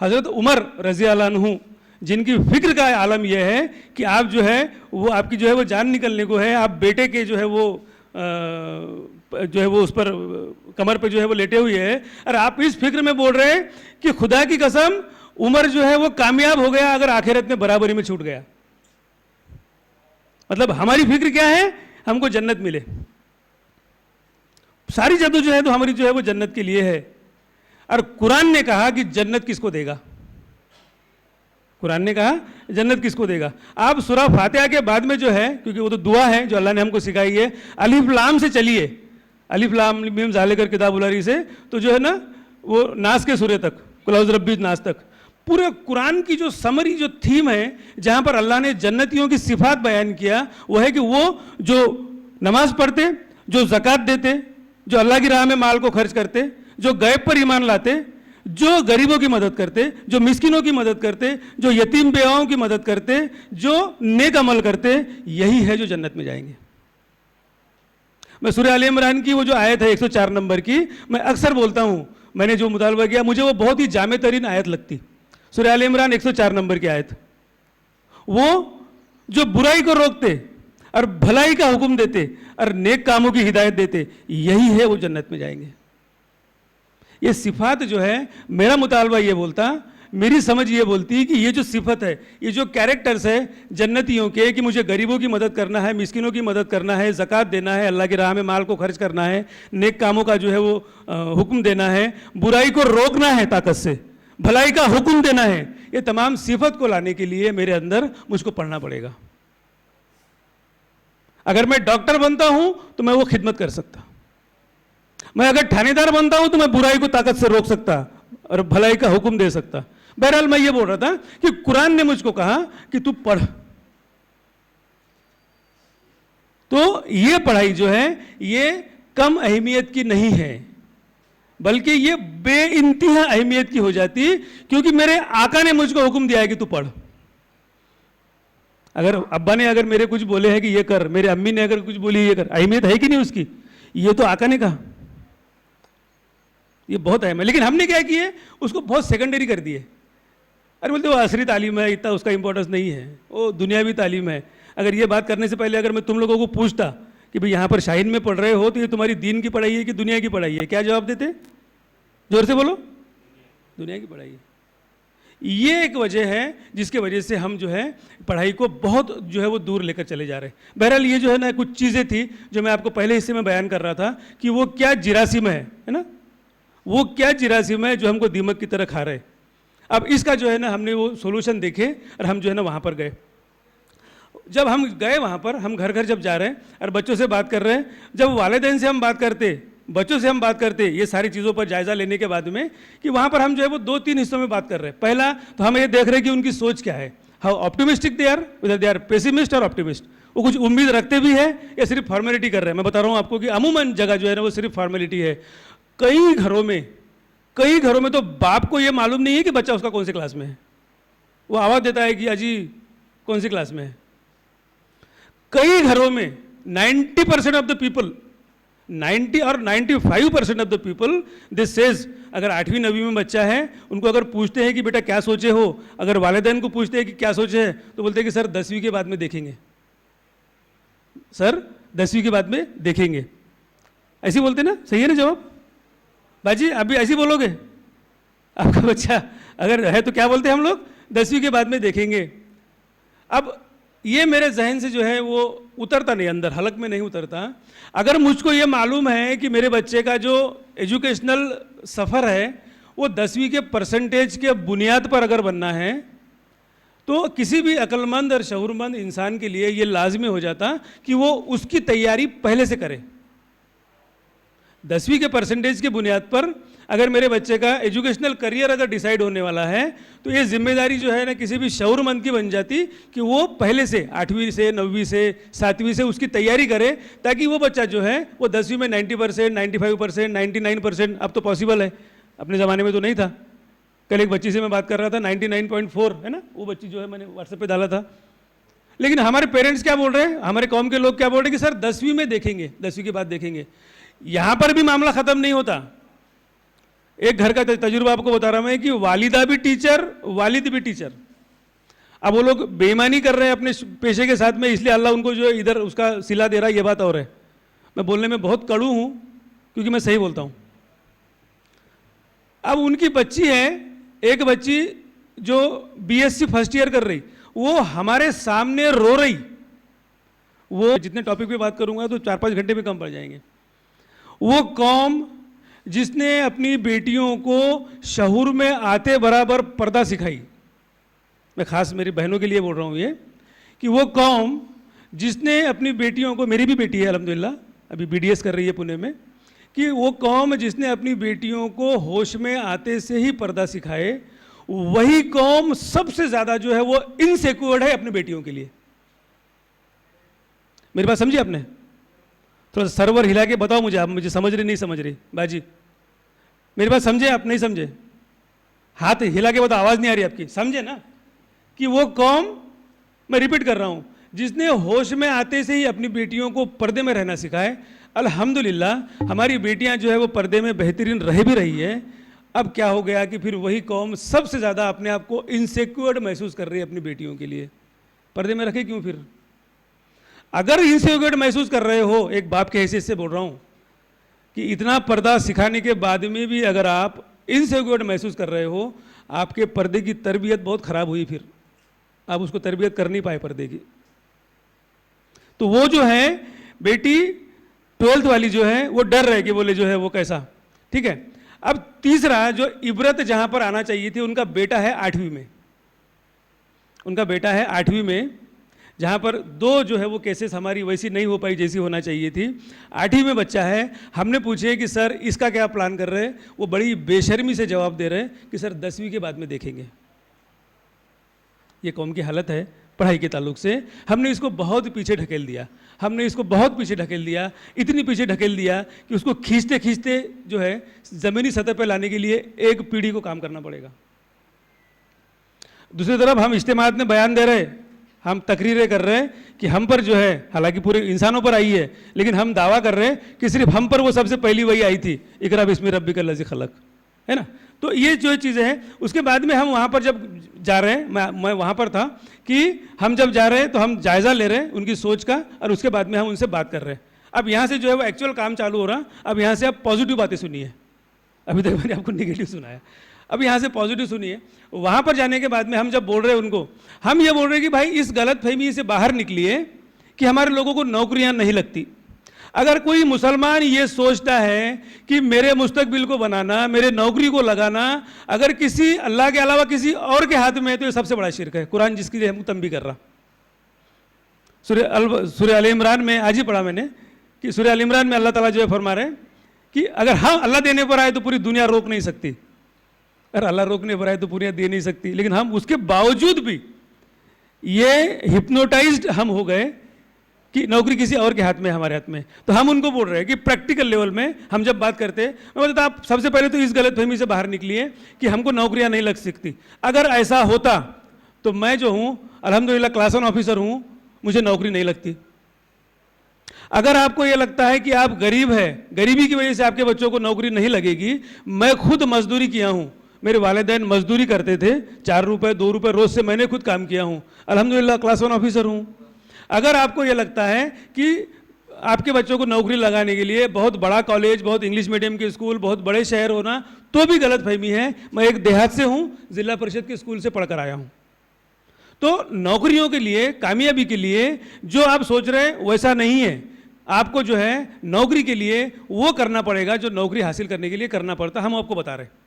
हज़रत उमर रज़ी अल्लाह अन्हु, जिनकी फ़िक्र का आलम यह है कि आप जो है वो आपकी जो है वो जान निकलने को है, आप बेटे के जो है वो उस पर कमर पे जो है वो लेटे हुए है, और आप इस फिक्र में बोल रहे हैं कि खुदा की कसम उमर जो है वो कामयाब हो गया अगर आखिरत में बराबरी में छूट गया। मतलब हमारी फिक्र क्या है? हमको जन्नत मिले। सारी जद्दोजहद तो हमारी जो है वो जन्नत के लिए है। और कुरान ने कहा कि जन्नत किसको देगा? कुरान ने कहा जन्नत किसको देगा? आप सूरा फातिहा के बाद में जो है, क्योंकि वो तो दुआ है जो अल्लाह ने हमको सिखाई है, अलिफ लाम से चलिए, अलिफ लाम मीम ज़ालिकल किताबुल ला रैब से, तो जो है ना वो नास के सूरे तक, कुल औज़ु बिरब्बिन नास तक, पूरे कुरान की जो समरी जो थीम है, जहाँ पर अल्लाह ने जन्नतियों की सिफात बयान किया, वो है कि वो जो नमाज पढ़ते, जो ज़कात देते, जो अल्लाह की राह में माल को खर्च करते, जो गैब पर ईमान लाते, जो गरीबों की मदद करते, जो मिस्किनों की मदद करते, जो यतीम बेवाओं की मदद करते, जो नेक अमल करते, यही है जो जन्नत में जाएंगे। मैं सूरह आले इमरान की वो जो आयत है 104 नंबर की, मैं अक्सर बोलता हूँ, मैंने जो मुतालबा किया मुझे वो बहुत ही जामे तरीन आयत लगती। सूरह आले इमरान 104 नंबर की आयत, वो जो बुराई को रोकते और भलाई का हुक्म देते और नेक कामों की हिदायत देते, यही है वो जन्नत में जाएंगे। ये सिफात जो है, मेरा मुतालबा ये बोलता, मेरी समझ ये बोलती है कि ये जो सिफत है, ये जो कैरेक्टर्स है जन्नतियों के, कि मुझे गरीबों की मदद करना है, मिस्किनों की मदद करना है, ज़कात देना है, अल्लाह की राह में माल को खर्च करना है, नेक कामों का जो है वो हुक्म देना है, बुराई को रोकना है ताकत से, भलाई का हुक्म देना है, ये तमाम सिफत को लाने के लिए मेरे अंदर मुझको पढ़ना पड़ेगा। अगर मैं डॉक्टर बनता हूं तो मैं वो खिदमत कर सकता, मैं अगर थानेदार बनता हूं तो मैं बुराई को ताकत से रोक सकता और भलाई का हुक्म दे सकता। बहरहाल मैं ये बोल रहा था कि कुरान ने मुझको कहा कि तू पढ़, तो ये पढ़ाई जो है ये कम अहमियत की नहीं है, बल्कि ये बेइंतहा अहमियत की हो जाती, क्योंकि मेरे आका ने मुझको हुक्म दिया है कि तू पढ़। अगर अब्बा ने अगर मेरे कुछ बोले हैं कि ये कर, मेरे अम्मी ने अगर कुछ बोली ये कर, अहमियत है कि नहीं उसकी? ये तो आका ने कहा, ये बहुत अहम है। लेकिन हमने क्या किए, उसको बहुत सेकेंडरी कर दिए। अरे बोलते वो असरी तालीम है, इतना उसका इंपॉर्टेंस नहीं है, वो दुनियावी तालीम है। अगर ये बात करने से पहले अगर मैं तुम लोगों को पूछता कि भाई यहाँ पर शाहीन में पढ़ रहे हो तो ये तुम्हारी दीन की पढ़ाई है कि दुनिया की पढ़ाई है, क्या जवाब देते? जोर से बोलो। दुनिया की पढ़ाई है। ये एक वजह है जिसके वजह से हम जो है पढ़ाई को बहुत जो है वो दूर लेकर चले जा रहे हैं। बहरहाल ये जो है ना कुछ चीज़ें थी जो मैं आपको पहले हिस्से में बयान कर रहा था कि वो क्या जिरासिम है ना, वो क्या जिरासिम है जो हमको दीमक की तरह खा रहे। अब इसका जो है ना हमने वो सोल्यूशन देखे और हम जो है ना वहाँ पर गए। जब हम गए वहाँ पर, हम घर घर जब जा रहे हैं और बच्चों से बात कर रहे हैं, जब वालिदैन से हम बात करते, बच्चों से हम बात करते, ये सारी चीज़ों पर जायज़ा लेने के बाद में कि वहाँ पर हम जो है वो 2-3 हिस्सों में बात कर रहे हैं। पहला तो हम ये देख रहे हैं कि उनकी सोच क्या है, how optimistic they are, whether they are pessimist और ऑप्टिमिस्ट, वो कुछ उम्मीद रखते भी है या सिर्फ फॉर्मेलिटी कर रहे हैं। मैं बता रहा हूँ आपको कि अमूमन जगह जो है ना वो सिर्फ फॉर्मेलिटी है। कई घरों में तो बाप को ये मालूम नहीं है कि बच्चा उसका कौन सी क्लास में है, वो आवाज़ देता है कि अजी कौन सी क्लास में है। कई घरों में 90% ऑफ द पीपल, 90 और 95% of the people this says, अगर 8वीं 9वीं में बच्चा है उनको अगर पूछते हैं कि बेटा क्या सोचे हो, अगर वालिदैन को पूछते हैं कि क्या सोचे हैं तो बोलते हैं कि सर 10वीं के बाद में देखेंगे, सर 10वीं के बाद में देखेंगे, ऐसे बोलते ना। सही है ना जवाब? बाजी अभी ऐसे बोलोगे? आपका बच्चा अगर है तो क्या बोलते हैं हम लोग? 10वीं के बाद में देखेंगे। अब ये मेरे जहन से जो है वो उतरता नहीं, अंदर हलक में नहीं उतरता। अगर मुझको ये मालूम है कि मेरे बच्चे का जो एजुकेशनल सफ़र है वो 10वीं के परसेंटेज के बुनियाद पर अगर बनना है तो किसी भी अक्लमंद और शऊरमंद इंसान के लिए ये लाजमी हो जाता कि वो उसकी तैयारी पहले से करे। 10वीं के परसेंटेज के बुनियाद पर अगर मेरे बच्चे का एजुकेशनल करियर अगर डिसाइड होने वाला है तो ये जिम्मेदारी जो है ना किसी भी शऊरमंद की बन जाती कि वो पहले से 8वीं से 9वीं से 7वीं से उसकी तैयारी करे, ताकि वो बच्चा जो है वो 10वीं में 90%, 95%, 99%, अब तो पॉसिबल है, अपने ज़माने में तो नहीं था। कल एक बच्ची से मैं बात कर रहा था, 99.4 है ना, वो बच्ची जो है मैंने व्हाट्सएप पे डाला था। लेकिन हमारे पेरेंट्स क्या बोल रहे हैं, हमारे कौम के लोग क्या बोल रहे हैं कि सर 10वीं में देखेंगे, 10वीं के बाद देखेंगे। यहाँ पर भी मामला ख़त्म नहीं होता। एक घर का तजुर्बा आपको बता रहा मैं कि वालिदा भी टीचर, वालिद भी टीचर। अब वो लोग बेईमानी कर रहे हैं अपने पेशे के साथ में, इसलिए अल्लाह उनको जो इधर उसका सिला दे रहा है, ये बात और है। मैं बोलने में बहुत कड़ू हूँ क्योंकि मैं सही बोलता हूँ। अब उनकी बच्ची है, एक बच्ची जो बीएससी फर्स्ट ईयर कर रही, वो हमारे सामने रो रही। वो जितने टॉपिक पे बात करूंगा तो 4-5 घंटे में कम पड़ जाएंगे। वो कौम जिसने अपनी बेटियों को शहूर में आते बराबर पर्दा सिखाई, मैं खास मेरी बहनों के लिए बोल रहा हूँ ये, कि वो कौम जिसने अपनी बेटियों को, मेरी भी बेटी है अल्हम्दुलिल्लाह, अभी बीडीएस कर रही है पुणे में, कि वो कौम जिसने अपनी बेटियों को होश में आते से ही पर्दा सिखाए, वही कौम सबसे ज़्यादा जो है वो इनसिक्योर्ड है अपनी बेटियों के लिए। मेरी बात समझी आपने? थोड़ा सर्वर हिला के बताओ मुझे, आप मुझे समझ रही नहीं समझ रही बाजी? मेरी बात समझे आप? नहीं समझे? हाथ हिला के बताओ, आवाज़ नहीं आ रही आपकी, समझे ना? कि वो कौम, मैं रिपीट कर रहा हूँ, जिसने होश में आते से ही अपनी बेटियों को पर्दे में रहना सिखाए। अल्हम्दुलिल्लाह हमारी बेटियां जो है वो पर्दे में बेहतरीन रह भी रही है। अब क्या हो गया कि फिर वही कौम सबसे ज़्यादा अपने आप को इनसिक्योर्ड महसूस कर रही है अपनी बेटियों के लिए। पर्दे में रखे क्यों? फिर अगर इनसिक्योर्ड महसूस कर रहे हो, एक बाप के हैसियत से बोल रहा हूँ, कि इतना पर्दा सिखाने के बाद में भी अगर आप इनसिक्योर महसूस कर रहे हो, आपके पर्दे की तरबियत बहुत ख़राब हुई, फिर आप उसको तरबियत कर नहीं पाए पर्दे की। तो वो जो है बेटी 12th वाली जो है वो डर रहे कि बोले जो है वो कैसा, ठीक है। अब तीसरा जो इबरत जहां पर आना चाहिए थी, उनका बेटा है 8वीं में, उनका बेटा है 8वीं में, जहाँ पर दो जो है वो केसेस हमारी वैसी नहीं हो पाई जैसी होना चाहिए थी। 8वीं में बच्चा है, हमने पूछे कि सर इसका क्या प्लान कर रहे हैं, वो बड़ी बेशर्मी से जवाब दे रहे हैं कि सर 10वीं के बाद में देखेंगे। ये कौम की हालत है पढ़ाई के ताल्लुक से। हमने इसको बहुत पीछे ढकेल दिया, हमने इसको बहुत पीछे ढकेल दिया, इतनी पीछे ढकेल दिया कि उसको खींचते खींचते जो है ज़मीनी सतह पर लाने के लिए एक पीढ़ी को काम करना पड़ेगा। दूसरी तरफ हम इज्तिमात में बयान दे रहे, हम तकरीरें कर रहे हैं कि हम पर जो है, हालांकि पूरे इंसानों पर आई है, लेकिन हम दावा कर रहे हैं कि सिर्फ हम पर वो सबसे पहली वही आई थी, इकरा बिस्मि रब्बिकल लज़ी खलक, है ना। तो ये जो चीज़ें हैं, उसके बाद में हम वहाँ पर जब जा रहे हैं, मैं वहाँ पर था कि हम जब जा रहे हैं तो हम जायज़ा ले रहे हैं उनकी सोच का, और उसके बाद में हम उनसे बात कर रहे हैं। अब यहाँ से जो है वो एक्चुअल काम चालू हो रहा। अब यहाँ से आप पॉजिटिव बातें सुनिए, अभी तक मैंने आपको नेगेटिव सुनाया, अब यहाँ से पॉजिटिव सुनिए। वहाँ पर जाने के बाद में हम जब बोल रहे हैं उनको, हम ये बोल रहे हैं कि भाई इस गलत फहमी से बाहर निकलिए कि हमारे लोगों को नौकरियाँ नहीं लगती। अगर कोई मुसलमान ये सोचता है कि मेरे मुस्तकबिल को बनाना, मेरे नौकरी को लगाना अगर किसी अल्लाह के अलावा किसी और के हाथ में है, तो ये सबसे बड़ा शिर्क है। कुरान जिसकी लिए हमको तंबी कर रहा, सूरह अल इमरान में आज ही पढ़ा मैंने कि सूरह अल इमरान में अल्लाह ताला जो है फरमा रहे हैं कि अगर हम अल्लाह देने पर आए तो पूरी दुनिया रोक नहीं सकती, अगर अल्लाह रोकने पर आए तो पूरी दे नहीं सकती। लेकिन हम उसके बावजूद भी ये हिप्नोटाइज्ड हम हो गए कि नौकरी किसी और के हाथ में, हमारे हाथ में। तो हम उनको बोल रहे हैं कि प्रैक्टिकल लेवल में हम जब बात करते हैं, मैं बोलता आप सबसे पहले तो इस गलतफहमी से बाहर निकलिए कि हमको नौकरियां नहीं लग सकती। अगर ऐसा होता तो मैं जो हूं अल्हम्दुलिल्लाह क्लास 1 ऑफिसर हूं, मुझे नौकरी नहीं लगती। अगर आपको यह लगता है कि आप गरीब है, गरीबी की वजह से आपके बच्चों को नौकरी नहीं लगेगी, मैं खुद मजदूरी किया हूं, मेरे वालिदैन मजदूरी करते थे, 4 रुपए 2 रुपए रोज से मैंने खुद काम किया हूं, अल्हम्दुलिल्लाह क्लास 1 ऑफिसर हूं। अगर आपको यह लगता है कि आपके बच्चों को नौकरी लगाने के लिए बहुत बड़ा कॉलेज, बहुत इंग्लिश मीडियम के स्कूल, बहुत बड़े शहर होना, तो भी गलत फहमी है। मैं एक देहात से हूं, जिला परिषद के स्कूल से पढ़कर आया हूं। तो नौकरियों के लिए, कामयाबी के लिए जो आप सोच रहे हैं वैसा नहीं है। आपको जो है नौकरी के लिए वो करना पड़ेगा जो नौकरी हासिल करने के लिए करना पड़ता। हम आपको बता रहे हैं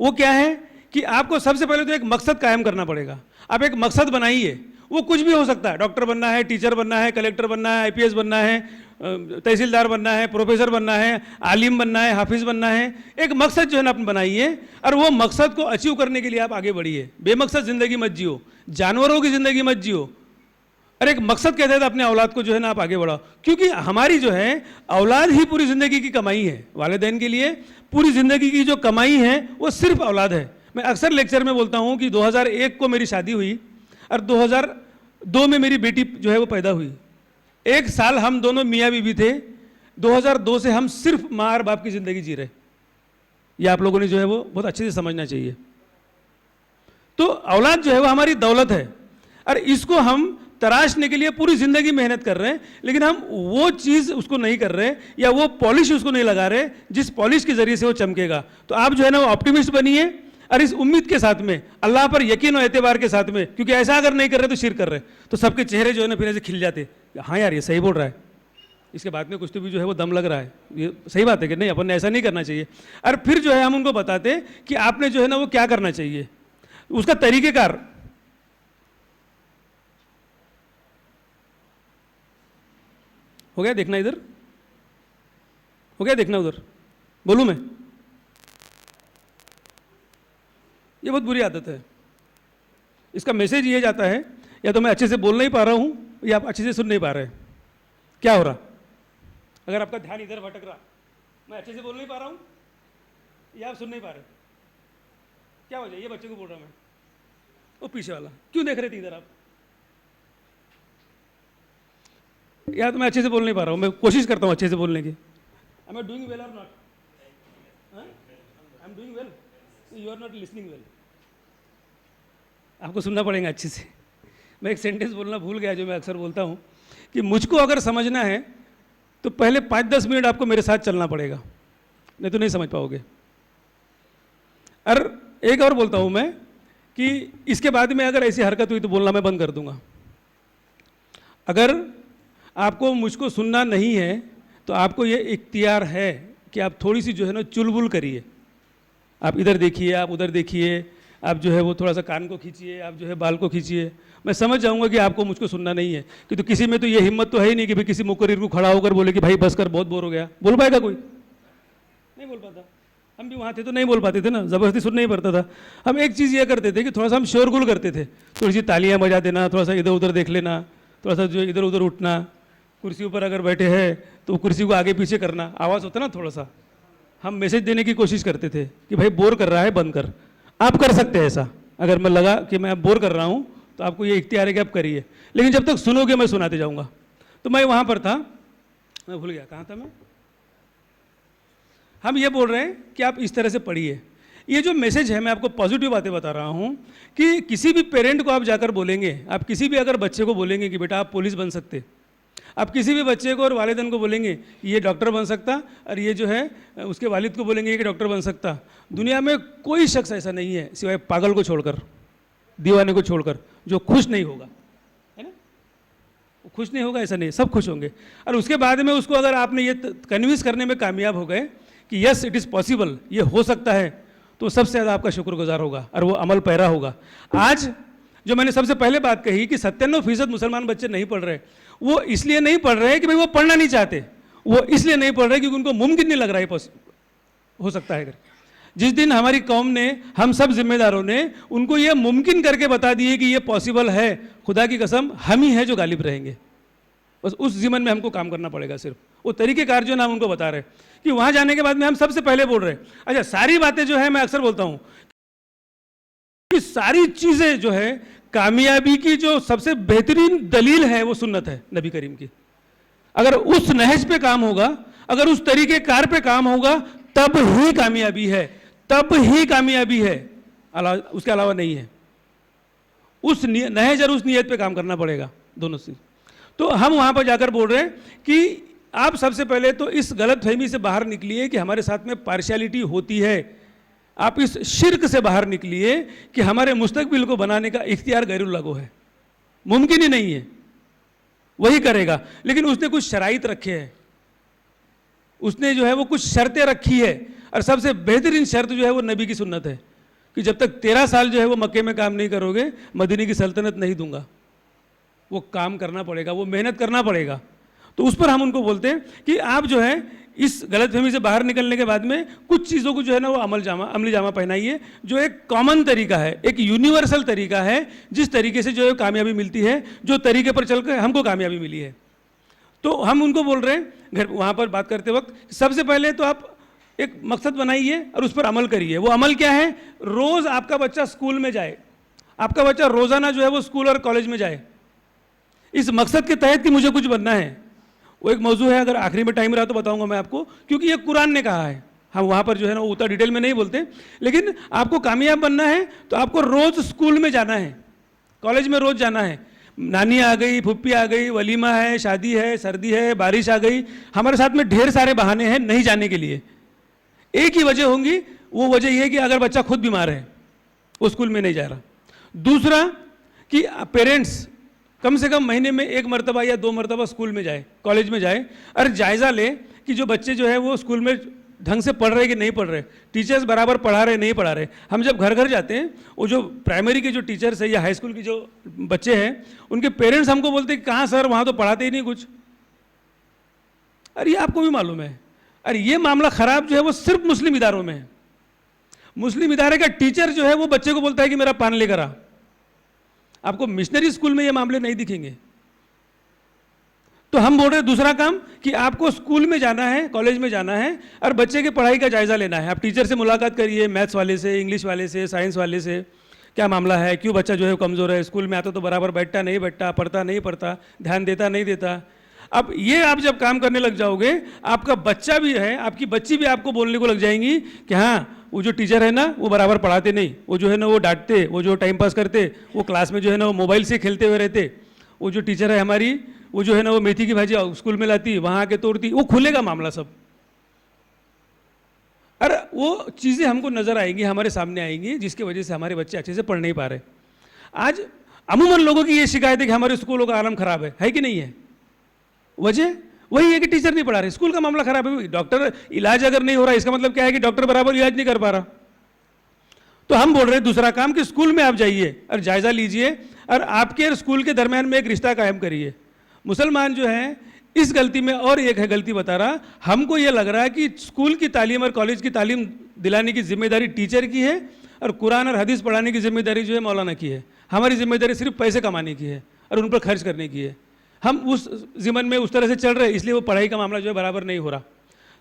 वो क्या है कि आपको सबसे पहले तो एक मकसद कायम करना पड़ेगा। आप एक मकसद बनाइए, वो कुछ भी हो सकता है, डॉक्टर बनना है, टीचर बनना है, कलेक्टर बनना है, आईपीएस बनना है, तहसीलदार बनना है, प्रोफेसर बनना है, आलिम बनना है, हाफिज बनना है। एक मकसद जो है ना आप बनाइए, और वो मकसद को अचीव करने के लिए आप आगे बढ़िए। बेमकसद जिंदगी मत जियो, जानवरों की जिंदगी मत जियो, और एक मकसद के तहत अपने औलाद को जो है ना आप आगे बढ़ाओ। क्योंकि हमारी जो है औलाद ही पूरी ज़िंदगी की कमाई है। वालिदैन के लिए पूरी ज़िंदगी की जो कमाई है वो सिर्फ औलाद है। मैं अक्सर लेक्चर में बोलता हूँ कि 2001 को मेरी शादी हुई और 2002 में मेरी बेटी जो है वो पैदा हुई। 1 साल हम दोनों मियाँ बीवी थे। 2002 से हम सिर्फ माँ और बाप की ज़िंदगी जी रहे। ये आप लोगों ने जो है वो बहुत अच्छे से समझना चाहिए। तो औलाद जो है वो हमारी दौलत है, और इसको हम तराशने के लिए पूरी ज़िंदगी मेहनत कर रहे हैं, लेकिन हम वो चीज़ उसको नहीं कर रहे, या वो पॉलिश उसको नहीं लगा रहे जिस पॉलिश के ज़रिए से वो चमकेगा। तो आप जो है ना वो ऑप्टिमिस्ट बनिए, और इस उम्मीद के साथ में, अल्लाह पर यकीन और एतबार के साथ में, क्योंकि ऐसा अगर नहीं कर रहे तो शिर्क कर रहे, तो सबके चेहरे जो है ना फिर ऐसे खिल जाते, हाँ यार ये सही बोल रहा है, इसके बाद में कुछ तो भी जो है वो दम लग रहा है, ये सही बात है कि नहीं, अपन ने ऐसा नहीं करना चाहिए। और फिर जो है हम उनको बताते कि आपने जो है ना वो क्या करना चाहिए, उसका तरीक़ेकार। हो गया देखना इधर, हो गया देखना उधर, बोलूँ मैं? ये बहुत बुरी आदत है। इसका मैसेज ये जाता है, या तो मैं अच्छे से बोल नहीं पा रहा हूँ, या आप अच्छे से सुन नहीं पा रहे हैं। क्या हो रहा? अगर आपका ध्यान इधर भटक रहा, मैं अच्छे से बोल नहीं पा रहा हूँ या आप सुन नहीं पा रहे, क्या वजह? ये बच्चे को बोल रहा मैं, वो पीछे वाला क्यों देख रहे थे इधर आप? या तो मैं अच्छे से बोल नहीं पा रहा हूँ, मैं कोशिश करता हूँ अच्छे से बोलने की। Am I doing well or not? I'm doing well. You are not listening well. आपको सुनना पड़ेगा अच्छे से। मैं एक सेंटेंस बोलना भूल गया जो मैं अक्सर बोलता हूँ कि मुझको अगर समझना है तो पहले 5-10 मिनट आपको मेरे साथ चलना पड़ेगा। नहीं तो नहीं समझ पाओगे। और एक और बोलता हूँ मैं कि इसके बाद में अगर ऐसी हरकत हुई तो बोलना मैं बंद कर दूंगा। अगर आपको मुझको सुनना नहीं है तो आपको ये इख्तियार है कि आप थोड़ी सी जो है ना चुलबुल करिए। आप इधर देखिए, आप उधर देखिए, आप जो है वो थोड़ा सा कान को खींचिए, आप जो है बाल को खींचिए। मैं समझ जाऊंगा कि आपको मुझको सुनना नहीं है, कि तो किसी में तो ये हिम्मत तो है ही नहीं कि भाई किसी मुकर्रिर को खड़ा होकर बोले कि भाई बस कर, बहुत बोर हो गया। बोल पाएगा कोई? नहीं बोल पाता। हम भी वहाँ थे तो नहीं बोल पाते थे ना, ज़बरदस्ती सुनना ही पड़ता था। हम एक चीज़ ये करते थे कि थोड़ा सा हम शोरगुल करते थे, थोड़ी सी तालियां बजा देना, थोड़ा सा इधर उधर देख लेना, थोड़ा सा जो इधर उधर उठना, कुर्सी ऊपर अगर बैठे हैं तो कुर्सी को आगे पीछे करना, आवाज़ होता ना थोड़ा सा। हम मैसेज देने की कोशिश करते थे कि भाई बोर कर रहा है, बंद कर। आप कर सकते हैं ऐसा, अगर मैं लगा कि मैं बोर कर रहा हूँ तो आपको ये इख्तियार है कि आप करिए, लेकिन जब तक सुनोगे मैं सुनाते जाऊँगा। तो मैं वहाँ पर था, मैं भूल गया कहाँ था मैं। हम ये बोल रहे हैं कि आप इस तरह से पढ़िए। ये जो मैसेज है, मैं आपको पॉजिटिव बातें बता रहा हूँ कि किसी भी पेरेंट को आप जाकर बोलेंगे, आप किसी भी अगर बच्चे को बोलेंगे कि बेटा आप पुलिस बन सकते, आप किसी भी बच्चे को और वालिदैन को बोलेंगे ये डॉक्टर बन सकता, और ये जो है उसके वालिद को बोलेंगे कि डॉक्टर बन सकता, दुनिया में कोई शख्स ऐसा नहीं है सिवाय पागल को छोड़कर, दीवाने को छोड़कर, जो खुश नहीं होगा, है ना। वो खुश नहीं होगा ऐसा नहीं, सब खुश होंगे। और उसके बाद में उसको अगर आपने ये कन्विंस करने में कामयाब हो गए कि यस इट इज़ पॉसिबल, ये हो सकता है, तो सबसे ज़्यादा आपका शुक्रगुजार होगा और वो अमल पैरा होगा। आज जो मैंने सबसे पहले बात कही कि 97% मुसलमान बच्चे नहीं पढ़ रहे, वो इसलिए नहीं पढ़ रहे कि भाई वो पढ़ना नहीं चाहते, वो इसलिए नहीं पढ़ रहे क्योंकि उनको मुमकिन नहीं लग रहा है हो सकता है। अगर जिस दिन हमारी कौम ने, हम सब जिम्मेदारों ने उनको ये मुमकिन करके बता दिए कि ये पॉसिबल है, खुदा की कसम हम ही हैं जो गालिब रहेंगे। बस उस ज़िम्मन में हमको काम करना पड़ेगा। सिर्फ वो तरीक़ेकार जो ना हम उनको बता रहे कि वहाँ जाने के बाद में हम सबसे पहले बोल रहे। अच्छा, सारी बातें जो है मैं अक्सर बोलता हूँ कि सारी चीज़ें जो है कामयाबी की जो सबसे बेहतरीन दलील है वो सुन्नत है नबी करीम की। अगर उस नहज पे काम होगा, अगर उस तरीक़ेकार पे काम होगा, तब ही कामयाबी है, तब ही कामयाबी है, उसके अलावा नहीं है। उस नहज और उस नियत पे काम करना पड़ेगा, दोनों से। तो हम वहाँ पर जाकर बोल रहे हैं कि आप सबसे पहले तो इस गलतफहमी से बाहर निकलिए कि हमारे साथ में पार्शियलिटी होती है। आप इस शिर्क से बाहर निकलिए कि हमारे मुस्तकबिल को बनाने का इख्तियार गैरुल्लाह को है, मुमकिन ही नहीं है, वही करेगा। लेकिन उसने कुछ शराइत रखे हैं, उसने जो है वो कुछ शर्तें रखी है, और सबसे बेहतरीन शर्त जो है वो नबी की सुन्नत है कि जब तक 13 साल जो है वो मक्के में काम नहीं करोगे, मदीने की सल्तनत नहीं दूंगा। वो काम करना पड़ेगा, वो मेहनत करना पड़ेगा। तो उस पर हम उनको बोलते हैं कि आप जो है इस गलतफहमी से बाहर निकलने के बाद में कुछ चीज़ों को जो है ना वो अमली जामा पहनाइए, जो एक कॉमन तरीका है, एक यूनिवर्सल तरीका है, जिस तरीके से जो है कामयाबी मिलती है, जो तरीके पर चलकर हमको कामयाबी मिली है। तो हम उनको बोल रहे हैं घर वहाँ पर बात करते वक्त, सबसे पहले तो आप एक मकसद बनाइए और उस पर अमल करिए। वो अमल क्या है? रोज़ आपका बच्चा स्कूल में जाए, आपका बच्चा रोज़ाना जो है वो स्कूल और कॉलेज में जाए, इस मकसद के तहत कि मुझे कुछ बनना है। वो एक मौजू है, अगर आखिरी में टाइम रहा तो बताऊंगा मैं आपको, क्योंकि ये कुरान ने कहा है। हम वहाँ पर जो है ना उतना डिटेल में नहीं बोलते, लेकिन आपको कामयाब बनना है तो आपको रोज़ स्कूल में जाना है, कॉलेज में रोज़ जाना है। नानी आ गई, फुप्पी आ गई, वलीमा है, शादी है, सर्दी है, बारिश आ गई, हमारे साथ में ढेर सारे बहाने हैं नहीं जाने के लिए। एक ही वजह होंगी, वो वजह ये है कि अगर बच्चा खुद बीमार है, वो स्कूल में नहीं जा रहा। दूसरा कि पेरेंट्स कम से कम महीने में 1 मरतबा या 2 मरतबा स्कूल में जाए, कॉलेज में जाए, और जायज़ा ले कि जो बच्चे जो है वो स्कूल में ढंग से पढ़ रहे कि नहीं पढ़ रहे, टीचर्स बराबर पढ़ा रहे नहीं पढ़ा रहे। हम जब घर घर जाते हैं, वो जो प्राइमरी के जो टीचर्स है या हाई स्कूल के जो बच्चे हैं, उनके पेरेंट्स हमको बोलते हैं कि कहाँ सर, वहाँ तो पढ़ाते ही नहीं कुछ। अरे ये आपको भी मालूम है, अरे ये मामला ख़राब जो है वो सिर्फ मुस्लिम इदारों में है। मुस्लिम इदारे का टीचर जो है वो बच्चे को बोलता है कि मेरा पान लेकर आ। आपको मिशनरी स्कूल में ये मामले नहीं दिखेंगे। तो हम बोल रहे हैं दूसरा काम कि आपको स्कूल में जाना है, कॉलेज में जाना है और बच्चे की पढ़ाई का जायज़ा लेना है। आप टीचर से मुलाकात करिए, मैथ्स वाले से, इंग्लिश वाले से, साइंस वाले से, क्या मामला है, क्यों बच्चा जो है कमज़ोर है, स्कूल में आता तो बराबर बैठता नहीं बैठता, पढ़ता नहीं पढ़ता, ध्यान देता नहीं देता। अब ये आप जब काम करने लग जाओगे, आपका बच्चा भी है, आपकी बच्ची भी आपको बोलने को लग जाएंगी कि हाँ वो जो टीचर है ना वो बराबर पढ़ाते नहीं, वो जो है ना वो डांटते, वो जो टाइम पास करते, वो क्लास में जो है ना वो मोबाइल से खेलते हुए रहते, वो जो टीचर है हमारी वो जो है ना वो मेथी की भाजी स्कूल में लाती, वहाँ आके तोड़ती। वो खुलेगा मामला सब। और वो चीज़ें हमको नज़र आएंगी, हमारे सामने आएंगी, जिसकी वजह से हमारे बच्चे अच्छे से पढ़ नहीं पा रहे। आज अमूमन लोगों की ये शिकायत है कि हमारे स्कूलों का आलम खराब है कि नहीं है? वजह वही है कि टीचर नहीं पढ़ा रहे, स्कूल का मामला खराब है। डॉक्टर इलाज अगर नहीं हो रहा, इसका मतलब क्या है कि डॉक्टर बराबर इलाज नहीं कर पा रहा। तो हम बोल रहे हैं दूसरा काम कि स्कूल में आप जाइए और जायजा लीजिए और आपके स्कूल के दरमियान में एक रिश्ता कायम करिए। मुसलमान जो हैं इस गलती में और एक है गलती बता रहा, हमको ये लग रहा है कि स्कूल की तालीम और कॉलेज की तालीम दिलाने की जिम्मेदारी टीचर की है और कुरान और हदीस पढ़ाने की जिम्मेदारी जो है मौलाना की है। हमारी जिम्मेदारी सिर्फ पैसे कमाने की है और उन पर खर्च करने की है। हम उस ज़िमन में उस तरह से चल रहे हैं, इसलिए वो पढ़ाई का मामला जो है बराबर नहीं हो रहा।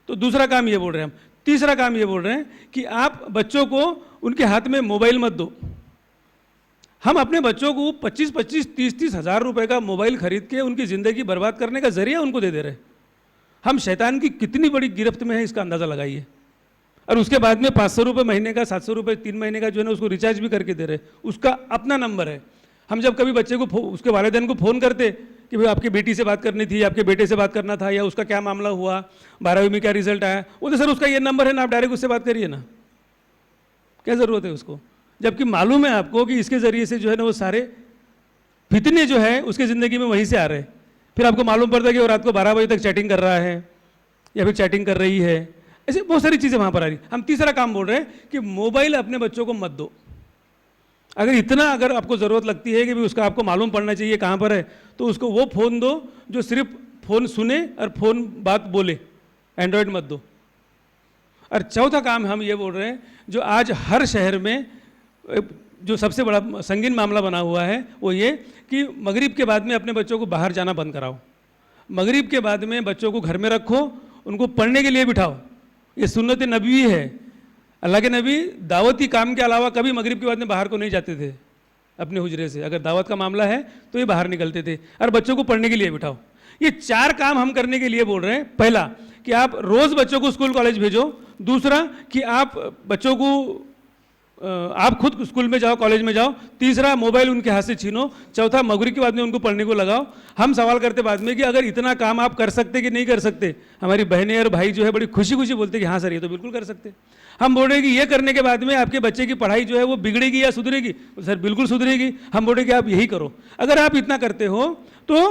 तो दूसरा काम ये बोल रहे हैं हम। तीसरा काम ये बोल रहे हैं कि आप बच्चों को उनके हाथ में मोबाइल मत दो। हम अपने बच्चों को 25-25, 30-30 हज़ार रुपए का मोबाइल खरीद के उनकी ज़िंदगी बर्बाद करने का जरिया उनको दे दे रहे हैं। हम शैतान की कितनी बड़ी गिरफ्त में है इसका अंदाज़ा लगाइए। और उसके बाद में 500 रुपये महीने का, 700 रुपये 3 महीने का जो है ना उसको रिचार्ज भी करके दे रहे। उसका अपना नंबर है। हम जब कभी बच्चे को उसके वालिदैन को फ़ोन करते कि भाई आपकी बेटी से बात करनी थी, आपके बेटे से बात करना था, या उसका क्या मामला हुआ, 12वीं में क्या रिजल्ट आया, वो तो सर उसका ये नंबर है ना, आप डायरेक्ट उससे बात करिए ना, क्या ज़रूरत है उसको। जबकि मालूम है आपको कि इसके ज़रिए से जो है ना वो सारे फितने जो है उसके ज़िंदगी में वहीं से आ रहे हैं। फिर आपको मालूम पड़ता है कि वो रात को 12 बजे तक चैटिंग कर रहा है या फिर चैटिंग कर रही है। ऐसे बहुत सारी चीज़ें वहाँ पर आ रही। हम तीसरा काम बोल रहे हैं कि मोबाइल अपने बच्चों को मत दो। अगर आपको ज़रूरत लगती है कि भी उसका आपको मालूम पड़ना चाहिए कहाँ पर है, तो उसको वो फ़ोन दो जो सिर्फ फ़ोन सुने और फ़ोन बात बोले, एंड्रॉयड मत दो। और चौथा काम हम ये बोल रहे हैं जो आज हर शहर में जो सबसे बड़ा संगीन मामला बना हुआ है वो ये कि मगरिब के बाद में अपने बच्चों को बाहर जाना बंद कराओ। मगरिब के बाद में बच्चों को घर में रखो, उनको पढ़ने के लिए बिठाओ। ये सुन्नत नबी है। अल्लाह के नबी दावती काम के अलावा कभी मगरिब के बाद में बाहर को नहीं जाते थे अपने हुजरे से। अगर दावत का मामला है तो ये बाहर निकलते थे और बच्चों को पढ़ने के लिए बिठाओ। ये 4 काम हम करने के लिए बोल रहे हैं। पहला कि आप रोज़ बच्चों को स्कूल कॉलेज भेजो। दूसरा कि आप बच्चों को आप खुद स्कूल में जाओ, कॉलेज में जाओ। तीसरा मोबाइल उनके हाथ से छीनो। चौथा मगरिब के बाद में उनको पढ़ने को लगाओ। हम सवाल करते बाद में कि अगर इतना काम आप कर सकते कि नहीं कर सकते। हमारी बहनें और भाई जो है बड़ी खुशी खुशी बोलते कि हाँ सर ये तो बिल्कुल कर सकते। हम बोल रहे हैं कि ये करने के बाद में आपके बच्चे की पढ़ाई जो है वो बिगड़ेगी या सुधरेगी? सर बिल्कुल सुधरेगी। हम बोल रहे हैं कि आप यही करो। अगर आप इतना करते हो तो